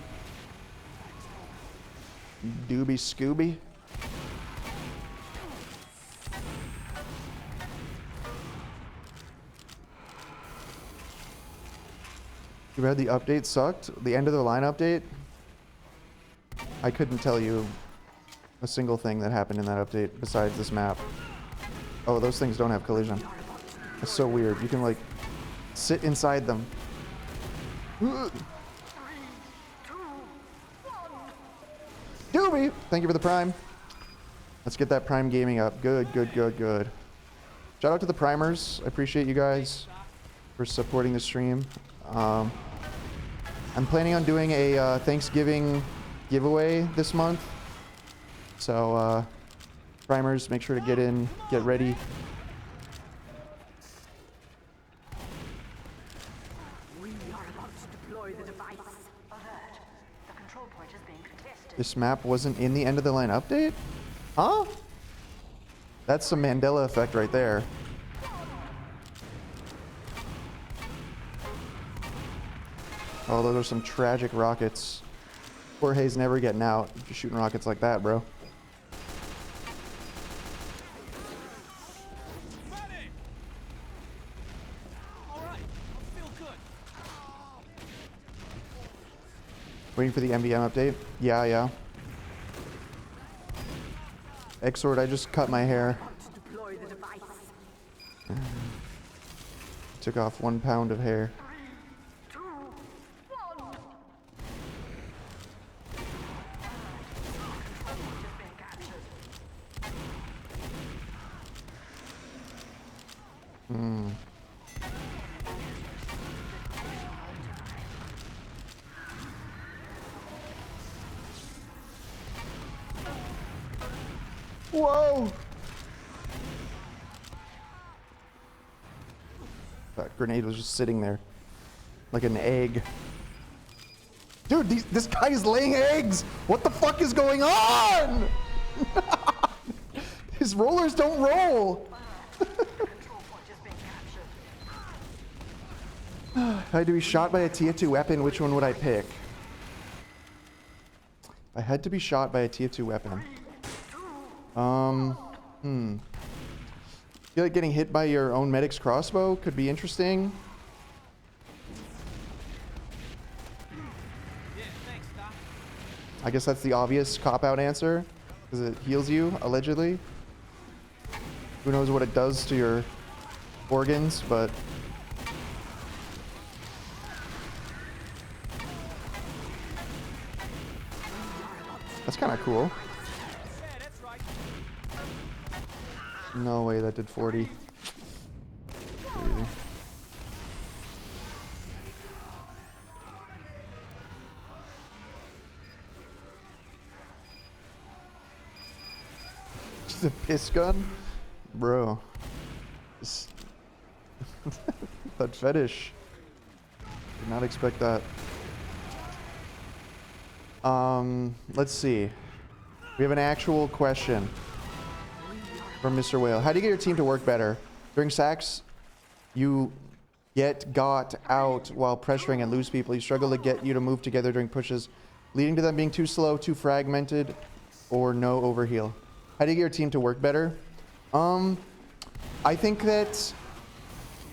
S1: Doobie Scooby? Too bad the update sucked. The end of the line update, I couldn't tell you a single thing that happened in that update besides this map. Oh, those things don't have collision. It's so weird. You can like sit inside them. Doobie! Thank you for the Prime. Let's get that Prime gaming up. Good, good, good, good. Shout out to the Primers. I appreciate you guys for supporting the stream. I'm planning on doing a Thanksgiving giveaway this month. So, Primers, make sure to get in, get ready.
S3: we are about to deploy the device. Alert. The control point is being contested.
S1: This map wasn't in the end of the line update? Huh? That's some Mandela effect right there. Oh, those are some tragic rockets. Jorge's never getting out if you're shooting rockets like that, bro.
S4: Ready. All right, I feel good.
S1: Waiting for the MBM update? Yeah. Xord, I just cut my hair.
S3: To deploy the device.
S1: Took off 1 pound of hair.
S3: 2, 1.
S1: Whoa! That grenade was just sitting there like an egg. Dude, this guy is laying eggs! What the fuck is going on? His rollers don't roll! If I had to be shot by a TF2 weapon, which one would I pick? If I had to be shot by a TF2 weapon. I feel like getting hit by your own medic's crossbow could be interesting.
S4: Yeah, thanks, Doc.
S1: I guess that's the obvious cop-out answer, because it heals you, allegedly. Who knows what it does to your organs, but... that's kind of cool.
S4: Yeah, that's right.
S1: No way that did 40. Pretty easy. Just a piss gun? Bro. This- that fetish. Did not expect that. Let's see. We have an actual question from Mr. Whale. How do you get your team to work better? During sacks, you got out while pressuring and lose people. You struggle to get you to move together during pushes, leading to them being too slow, too fragmented, or no overheal. How do you get your team to work better? I think that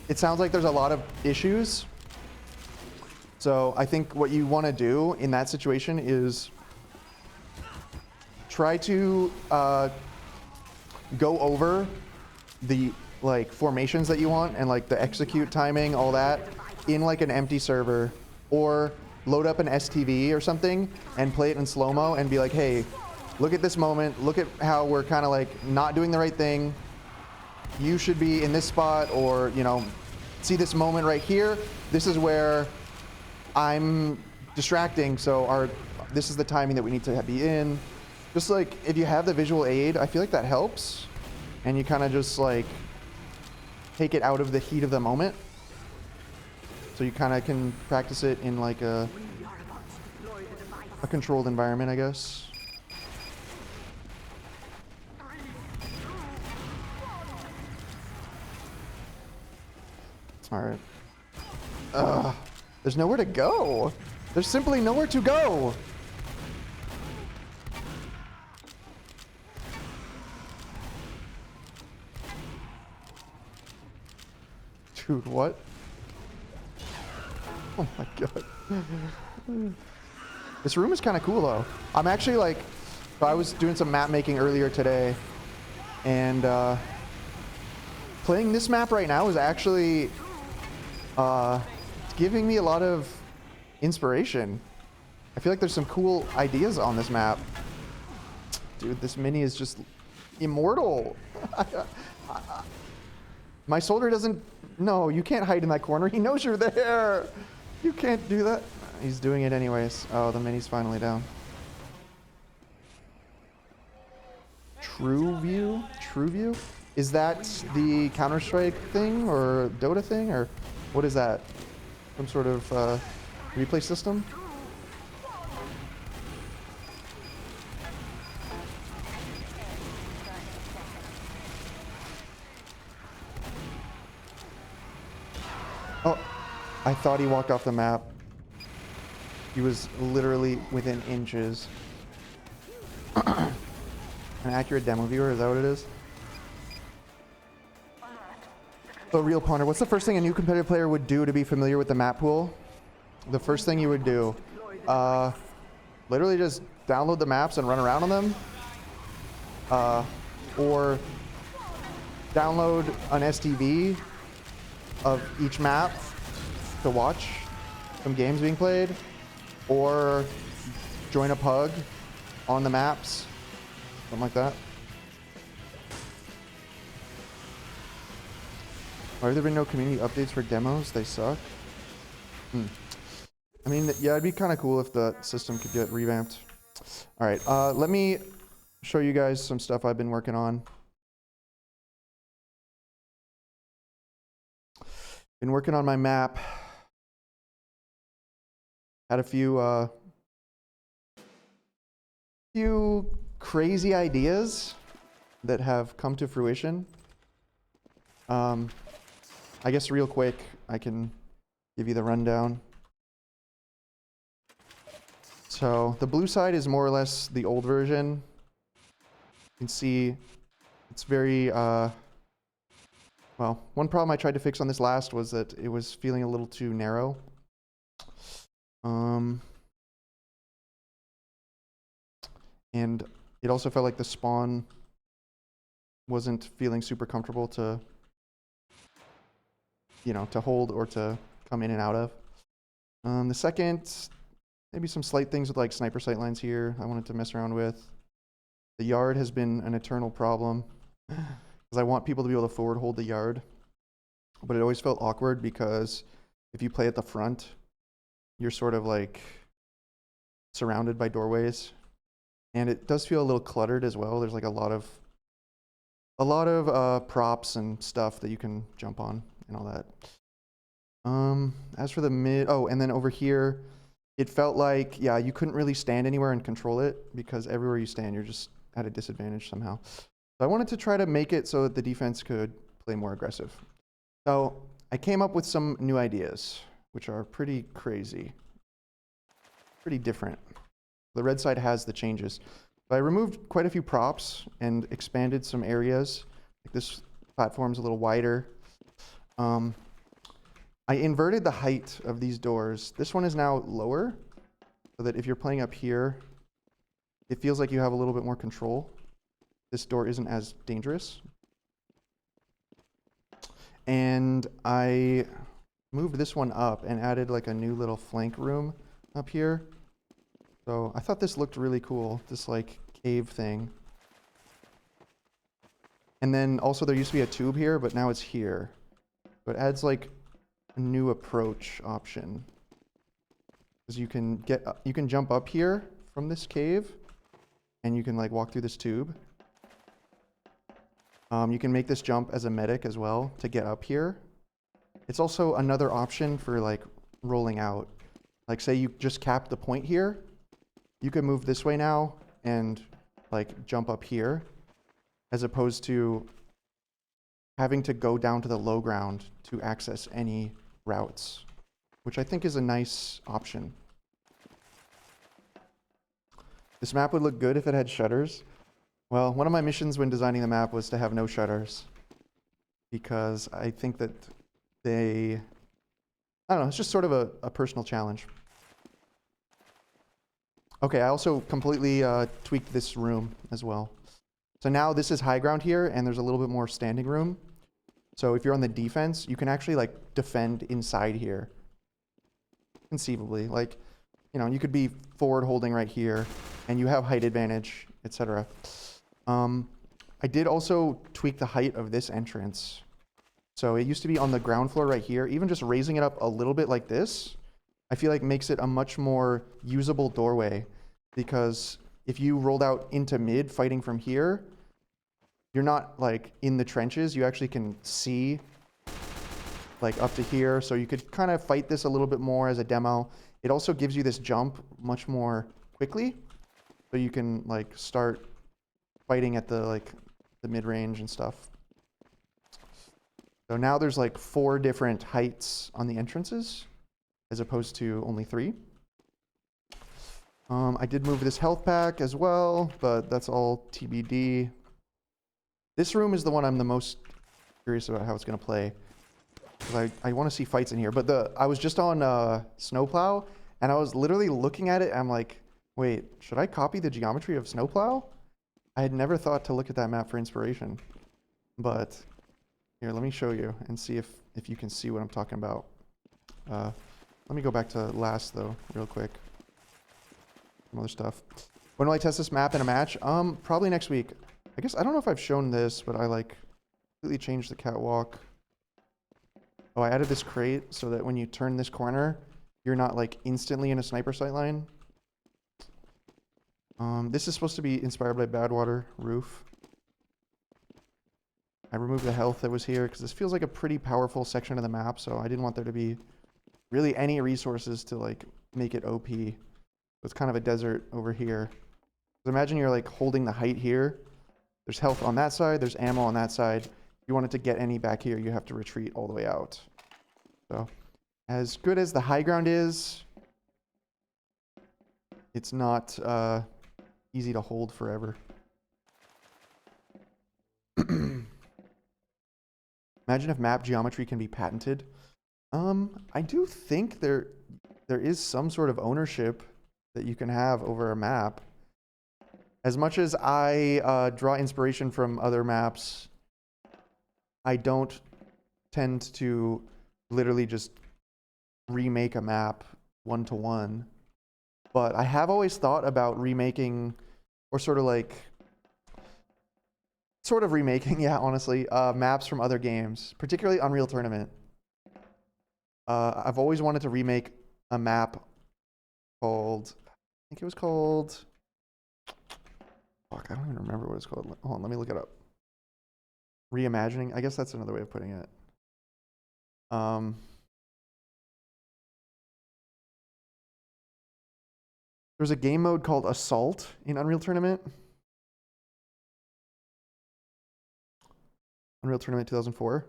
S1: it sounds like there's a lot of issues. So I think what you want to do in that situation is try to go over the like formations that you want and like the execute timing, all that in like an empty server, or load up an STV or something and play it in slow-mo and be like, hey, look at this moment, look at how we're kind of like not doing the right thing. You should be in this spot, or, you know, see this moment right here. This is where I'm distracting, so this is the timing that we need to be in. Just like if you have the visual aid, I feel like that helps, and you kind of just like take it out of the heat of the moment, so you kind of can practice it in like a controlled environment, I guess. All right. Ugh. There's nowhere to go. There's simply nowhere to go. Dude, what? Oh my god. This room is kind of cool though. I'm actually like, so I was doing some map making earlier today, and playing this map right now is actually it's giving me a lot of inspiration. I feel like there's some cool ideas on this map. Dude, this mini is just immortal. My soldier doesn't... No, you can't hide in that corner. He knows you're there. You can't do that. He's doing it anyways. Oh, the mini's finally down. True View? True View? Is that the Counter-Strike thing or Dota thing, or what is that? Some sort of replay system? Oh, I thought he walked off the map. He was literally within inches. An accurate demo viewer, is that what it is? So, Real Ponder, what's the first thing a new competitive player would do to be familiar with the map pool? The first thing you would do, literally just download the maps and run around on them, or download an STV of each map to watch some games being played, or join a pug on the maps, something like that. Why have there been no community updates for demos? They suck. I mean, yeah, it'd be kind of cool if the system could get revamped. All right, let me show you guys some stuff I've been working on. Been working on my map. Had a few crazy ideas that have come to fruition. I guess real quick, I can give you the rundown. So the blue side is more or less the old version. You can see it's very, well, one problem I tried to fix on this last was that it was feeling a little too narrow. And it also felt like the spawn wasn't feeling super comfortable to, you know, to hold or to come in and out of. The second, maybe some slight things with like sniper sight lines here I wanted to mess around with. The yard has been an eternal problem because I want people to be able to forward hold the yard. but it always felt awkward because if you play at the front, you're sort of like surrounded by doorways, and it does feel a little cluttered as well. There's like a lot of props and stuff that you can jump on and all that. As for the mid, oh, and then over here, it felt like, yeah, you couldn't really stand anywhere and control it because everywhere you stand, you're just at a disadvantage somehow. So I wanted to try to make it so that the defense could play more aggressive. So I came up with some new ideas, which are pretty crazy, pretty different. The red side has the changes. So I removed quite a few props and expanded some areas. Like this platform's a little wider. I inverted the height of these doors. This one is now lower, so that if you're playing up here, it feels like you have a little bit more control. This door isn't as dangerous. And I moved this one up and added like a new little flank room up here. So I thought this looked really cool, this like cave thing. And then also there used to be a tube here, but now it's here. So it adds like a new approach option. Because you can jump up here from this cave and you can like walk through this tube. You can make this jump as a medic as well to get up here. It's also another option for like rolling out. Like say you just capped the point here, you can move this way now and like jump up here, as opposed to having to go down to the low ground to access any routes, which I think is a nice option. This map would look good if it had shutters. Well, one of my missions when designing the map was to have no shutters, because I think that I don't know, it's just sort of a personal challenge. Okay, I also completely tweaked this room as well. So now this is high ground here, and there's a little bit more standing room. So if you're on the defense, you can actually like defend inside here. Conceivably, like, you know, you could be forward holding right here, and you have height advantage, etc. I did also tweak the height of this entrance. So it used to be on the ground floor right here. Even just raising it up a little bit like this, I feel like makes it a much more usable doorway, because if you rolled out into mid fighting from here, you're not like in the trenches. You actually can see like up to here. So you could kind of fight this a little bit more as a demo. It also gives you this jump much more quickly. So you can like start fighting at the mid range and stuff. So now there's like 4 different heights on the entrances, as opposed to only 3. I did move this health pack as well, but that's all TBD. This room is the one I'm the most curious about how it's going to play, because I want to see fights in here. But I was just on Snowplow, and I was literally looking at it, and I'm like, wait, should I copy the geometry of Snowplow? I had never thought to look at that map for inspiration. But here, let me show you and see if you can see what I'm talking about. Let me go back to last, though, real quick. Some other stuff. When will I test this map in a match? Probably next week. I guess I don't know if I've shown this, but I like completely changed the catwalk. Oh, I added this crate so that when you turn this corner, you're not like instantly in a sniper sight line. This is supposed to be inspired by Badwater Roof. I removed the health that was here because this feels like a pretty powerful section of the map, so I didn't want there to be really any resources to like make it OP. It's kind of a desert over here. So imagine you're like holding the height here. There's health on that side, there's ammo on that side. If you wanted to get any back here, you have to retreat all the way out. So as good as the high ground is, it's not easy to hold forever. Imagine if map geometry can be patented. I do think there is some sort of ownership that you can have over a map. As much as I draw inspiration from other maps, I don't tend to literally just remake a map one-to-one. But I have always thought about remaking, or sort of like sort of remaking, yeah, honestly, maps from other games, particularly Unreal Tournament. I've always wanted to remake a map called, I think it was called, fuck, I don't even remember what it's called. Hold on, let me look it up. Reimagining, I guess that's another way of putting it. There's a game mode called Assault in Unreal Tournament. Unreal Tournament 2004.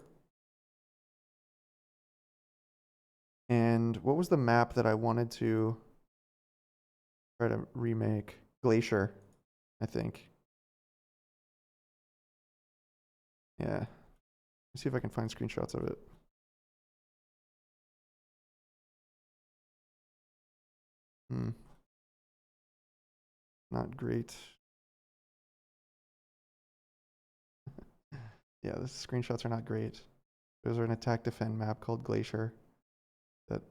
S1: And what was the map that I wanted to try to remake? Glacier, I think. Yeah. Let's see if I can find screenshots of it. Not great. Yeah, the screenshots are not great. There's an attack defend map called Glacier that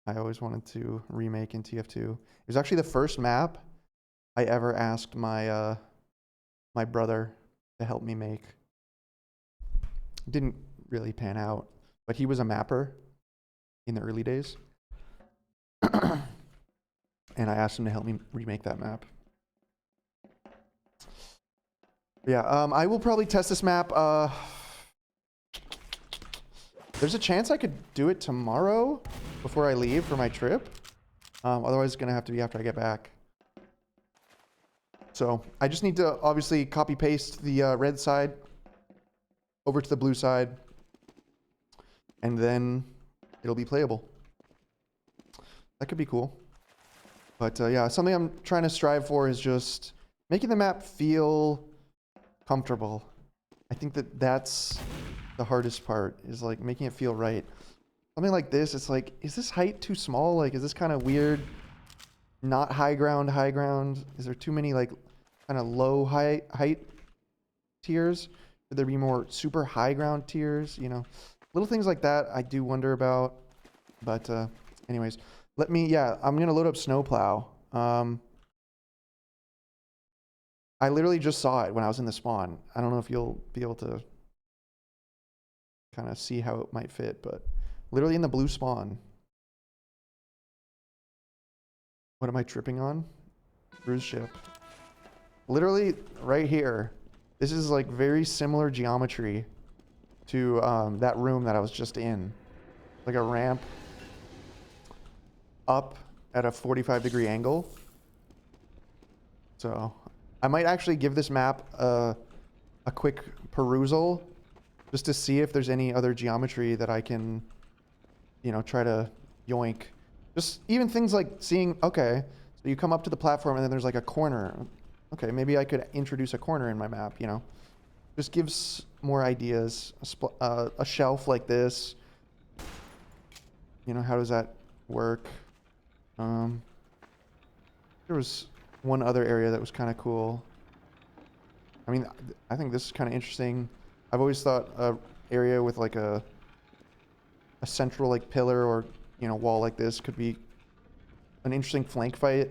S1: I always wanted to remake in TF2. It was actually the first map I ever asked my my brother to help me make. Didn't really pan out, but he was a mapper in the early days. And I asked him to help me remake that map. Yeah, I will probably test this map. There's a chance I could do it tomorrow before I leave for my trip. Otherwise, it's going to have to be after I get back. So I just need to obviously copy paste the red side over to the blue side. And then it'll be playable. That could be cool. But yeah, something I'm trying to strive for is just making the map feel comfortable. I think that that's the hardest part, is like making it feel right. Something like this, it's like, is this height too small? Like, is this kind of weird? Not high ground, high ground? Is there too many like kind of low height tiers? Should there be more super high ground tiers? You know, little things like that I do wonder about. But anyways, let me, yeah, I'm going to load up Snowplow. I literally just saw it when I was in the spawn. I don't know if you'll be able to kind of see how it might fit, but literally in the blue spawn. What am I tripping on? Cruise ship. Literally right here. This is like very similar geometry to that room that I was just in. Like a ramp up at a 45-degree angle. So I might actually give this map a quick perusal just to see if there's any other geometry that I can, you know, try to yoink. Just even things like seeing, okay, so you come up to the platform and then there's like a corner. Okay, maybe I could introduce a corner in my map, you know. Just gives more ideas. A shelf like this. You know, how does that work? There was one other area that was kind of cool. I mean, I think this is kind of interesting. I've always thought a area with like a central like pillar or, you know, wall like this could be an interesting flank fight.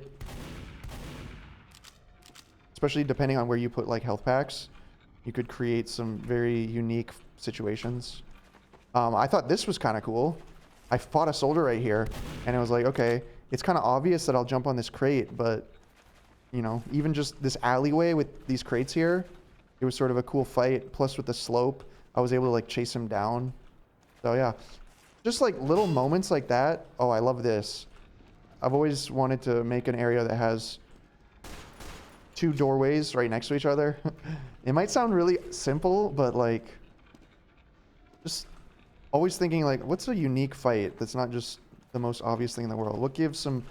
S1: Especially depending on where you put like health packs. You could create some very unique situations. I thought this was kind of cool. I fought a soldier right here and it was like, okay, it's kind of obvious that I'll jump on this crate, but you know, even just this alleyway with these crates here, it was sort of a cool fight. Plus with the slope, I was able to like chase him down. So yeah, just like little moments like that. Oh, I love this. I've always wanted to make an area that has two doorways right next to each other. It might sound really simple, but like just always thinking like, what's a unique fight that's not just the most obvious thing in the world? What gives some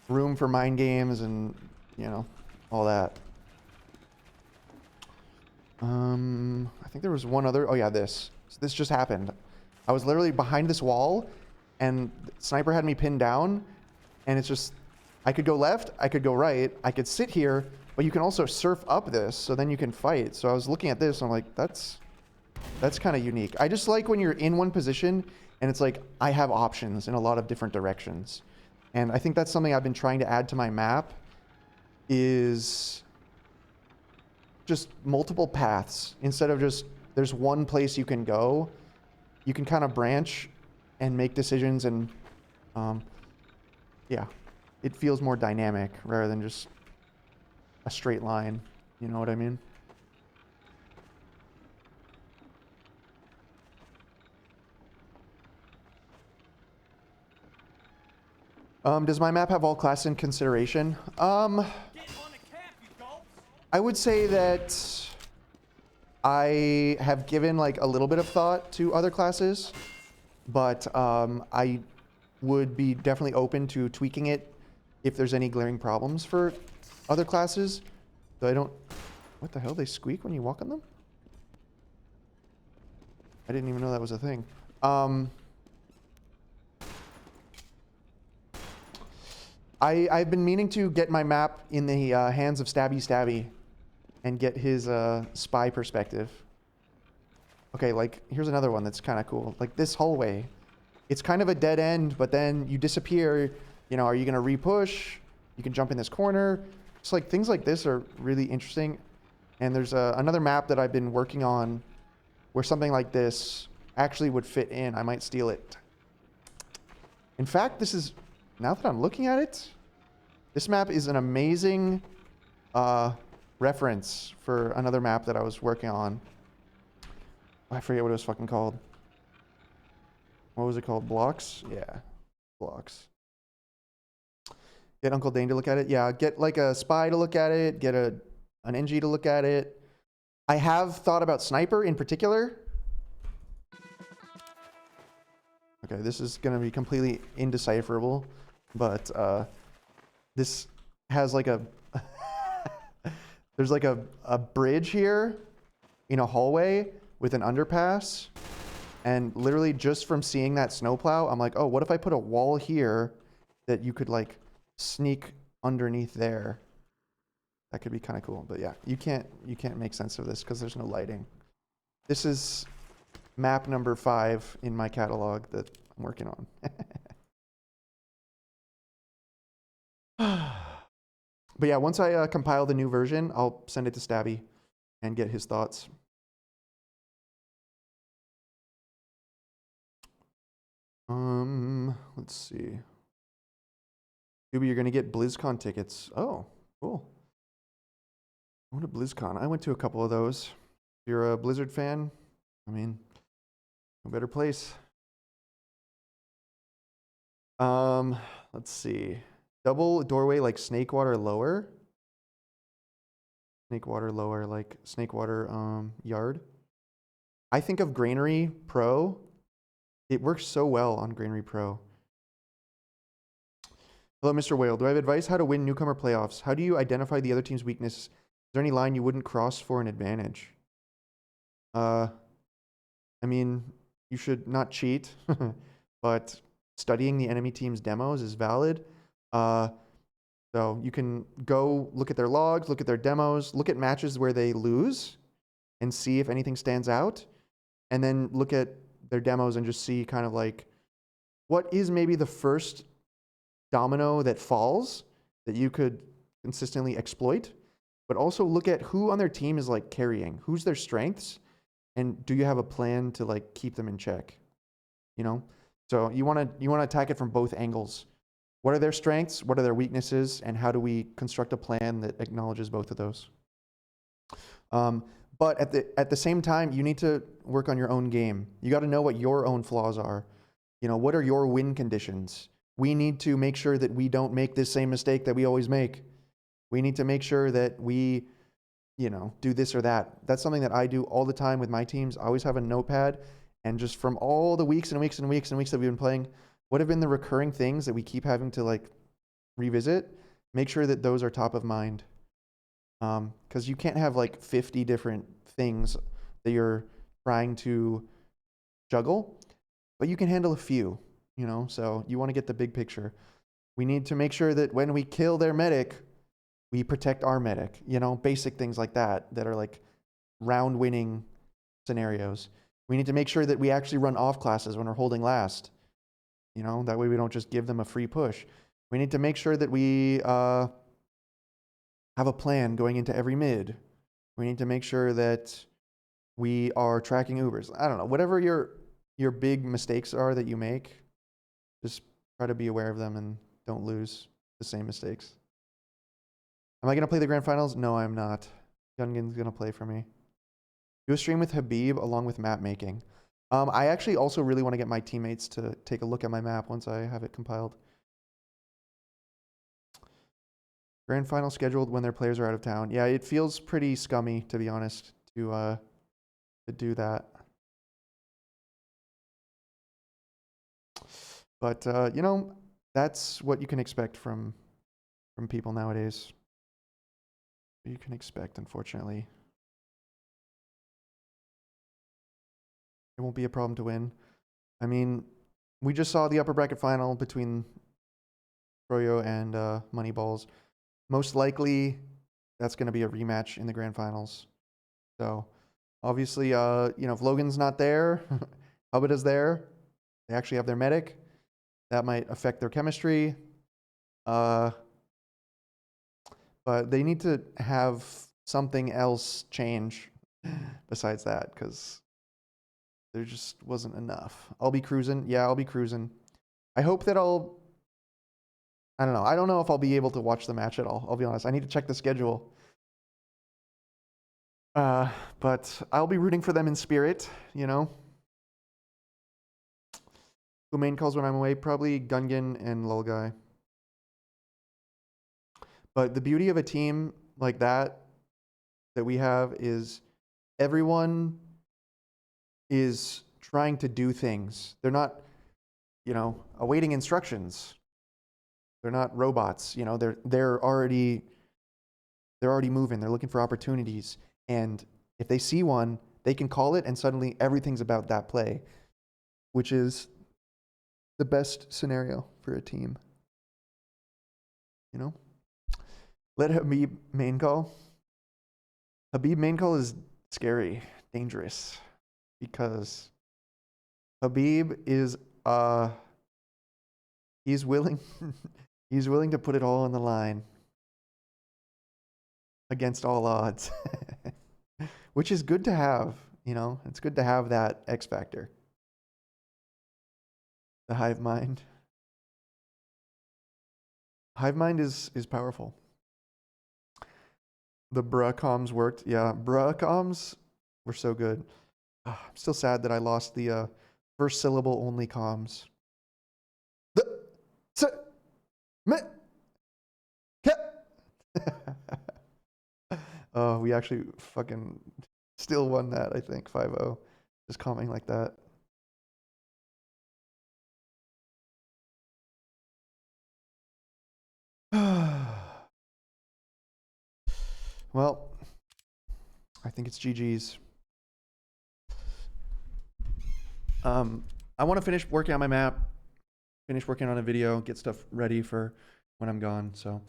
S1: room for mind games and, you know, all that. I think there was one other. Oh yeah, this. So this just happened. I was literally behind this wall, and the sniper had me pinned down, and it's just, I could go left, I could go right, I could sit here, but you can also surf up this, so then you can fight. So I was looking at this, and I'm like, that's kind of unique. I just like when you're in one position, and it's like, I have options in a lot of different directions. And I think that's something I've been trying to add to my map, is just multiple paths. Instead of just, there's one place you can go, you can kind of branch and make decisions and, yeah, it feels more dynamic rather than just a straight line. You know what I mean? Does my map have all classes in consideration? I would say that I have given like a little bit of thought to other classes, but I would be definitely open to tweaking it if there's any glaring problems for other classes. So I don't... What the hell? They squeak when you walk on them? I didn't even know that was a thing. I've been meaning to get my map in the hands of Stabby Stabby and get his spy perspective. Okay, like, here's another one that's kind of cool. Like, this hallway. It's kind of a dead end, but then you disappear. You know, are you going to re-push? You can jump in this corner. It's like, things like this are really interesting. And there's another map that I've been working on where something like this actually would fit in. I might steal it. In fact, this is... Now that I'm looking at it, this map is an amazing reference for another map that I was working on. I forget what it was fucking called. What was it called? Blocks? Yeah. Blocks. Get Uncle Dane to look at it. Yeah, get like a spy to look at it. Get an NG to look at it. I have thought about Sniper in particular. Okay, this is going to be completely indecipherable. But this has like a there's like a bridge here in a hallway with an underpass, and literally just from seeing that snowplow, I'm like, oh, what if I put a wall here that you could like sneak underneath there? That could be kind of cool. But yeah, you can't make sense of this because there's no lighting. This is map number 5 in my catalog that I'm working on. But yeah, once I compile the new version, I'll send it to Stabby and get his thoughts. Let's see. Ubi, you're gonna get BlizzCon tickets. Oh, cool. I went to BlizzCon. I went to a couple of those. If you're a Blizzard fan, I mean, no better place. Let's see. Double doorway like Snakewater lower. Snakewater lower like Snakewater yard. I think of Granary Pro. It works so well on Granary Pro. Hello, Mr. Whale. Do I have advice how to win newcomer playoffs? How do you identify the other team's weakness? Is there any line you wouldn't cross for an advantage? I mean, you should not cheat, but studying the enemy team's demos is valid. So you can go look at their logs, look at their demos, look at matches where they lose and see if anything stands out, and then look at their demos and just see kind of like what is maybe the first domino that falls that you could consistently exploit, but also look at who on their team is like carrying, who's their strengths, and do you have a plan to like keep them in check, you know? So you want to attack it from both angles. What are their strengths? What are their weaknesses? And how do we construct a plan that acknowledges both of those? But at the same time, you need to work on your own game. You got to know what your own flaws are. You know, what are your win conditions? We need to make sure that we don't make this same mistake that we always make. We need to make sure that we, you know, do this or that. That's something that I do all the time with my teams. I always have a notepad, and just from all the weeks and weeks and weeks and weeks that we've been playing, what have been the recurring things that we keep having to like revisit? Make sure that those are top of mind. Because you can't have like 50 different things that you're trying to juggle, but you can handle a few, you know? So you want to get the big picture. We need to make sure that when we kill their medic, we protect our medic, you know, basic things like that, that are like round winning scenarios. We need to make sure that we actually run off classes when we're holding last. You know, that way we don't just give them a free push. We need to make sure that we have a plan going into every mid. We need to make sure that we are tracking Ubers. I don't know, whatever your big mistakes are that you make, just try to be aware of them and don't lose the same mistakes. Am I going to play the grand finals? No, I'm not. Gungan's going to play for me. Do a stream with Habib along with map making. I actually also really want to get my teammates to take a look at my map once I have it compiled. Grand final scheduled when their players are out of town. Yeah, it feels pretty scummy, to be honest, to do that. But you know, that's what you can expect from people nowadays. You can expect, unfortunately. It won't be a problem to win. I mean, we just saw the upper bracket final between Froyo and MoneyBalls. Most likely, that's going to be a rematch in the grand finals. So, obviously, you know, if Logan's not there, Hubbard is there. They actually have their medic. That might affect their chemistry. But they need to have something else change besides that, because there just wasn't enough. I'll be cruising. Yeah, I'll be cruising. I hope that I don't know. I don't know if I'll be able to watch the match at all. I'll be honest. I need to check the schedule. But I'll be rooting for them in spirit, you know. Who main calls when I'm away? Probably Gungan and Lulguy. But the beauty of a team like that we have is everyone is trying to do things. They're not, you know, awaiting instructions. They're not robots, you know. They're already moving. They're looking for opportunities, and if they see one, they can call it, and suddenly everything's about that play, which is the best scenario for a team. You know, let Habib main call. Habib main call is scary, dangerous, because Habib is he's willing he's willing to put it all on the line against all odds. Which is good to have, you know. It's good to have that X factor. The hive mind. Hive mind is powerful. The bruh comms worked. Yeah, bruh comms were so good. I'm still sad that I lost the first syllable only comms. Oh, we actually fucking still won that, I think, 5-0. Just calming like that. Well, I think it's GG's. I want to finish working on my map, finish working on a video, get stuff ready for when I'm gone. So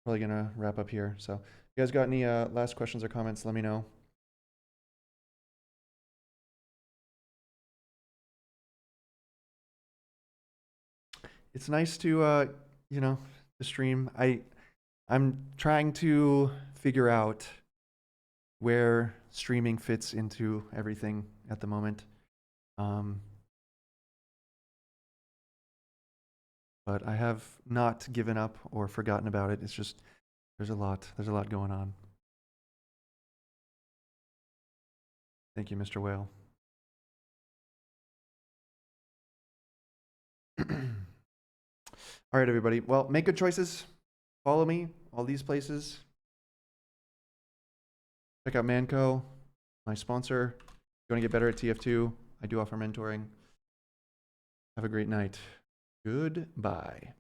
S1: probably gonna wrap up here. So if you guys got any last questions or comments, let me know. It's nice to you know, to stream. I'm trying to figure out where streaming fits into everything at the moment. But I have not given up or forgotten about it. It's just there's a lot going on. Thank you, Mr. Whale. All right, everybody. Well, make good choices. Follow me, all these places. Check out Manco, my sponsor. If you want to get better at TF2, I do offer mentoring. Have a great night. Goodbye.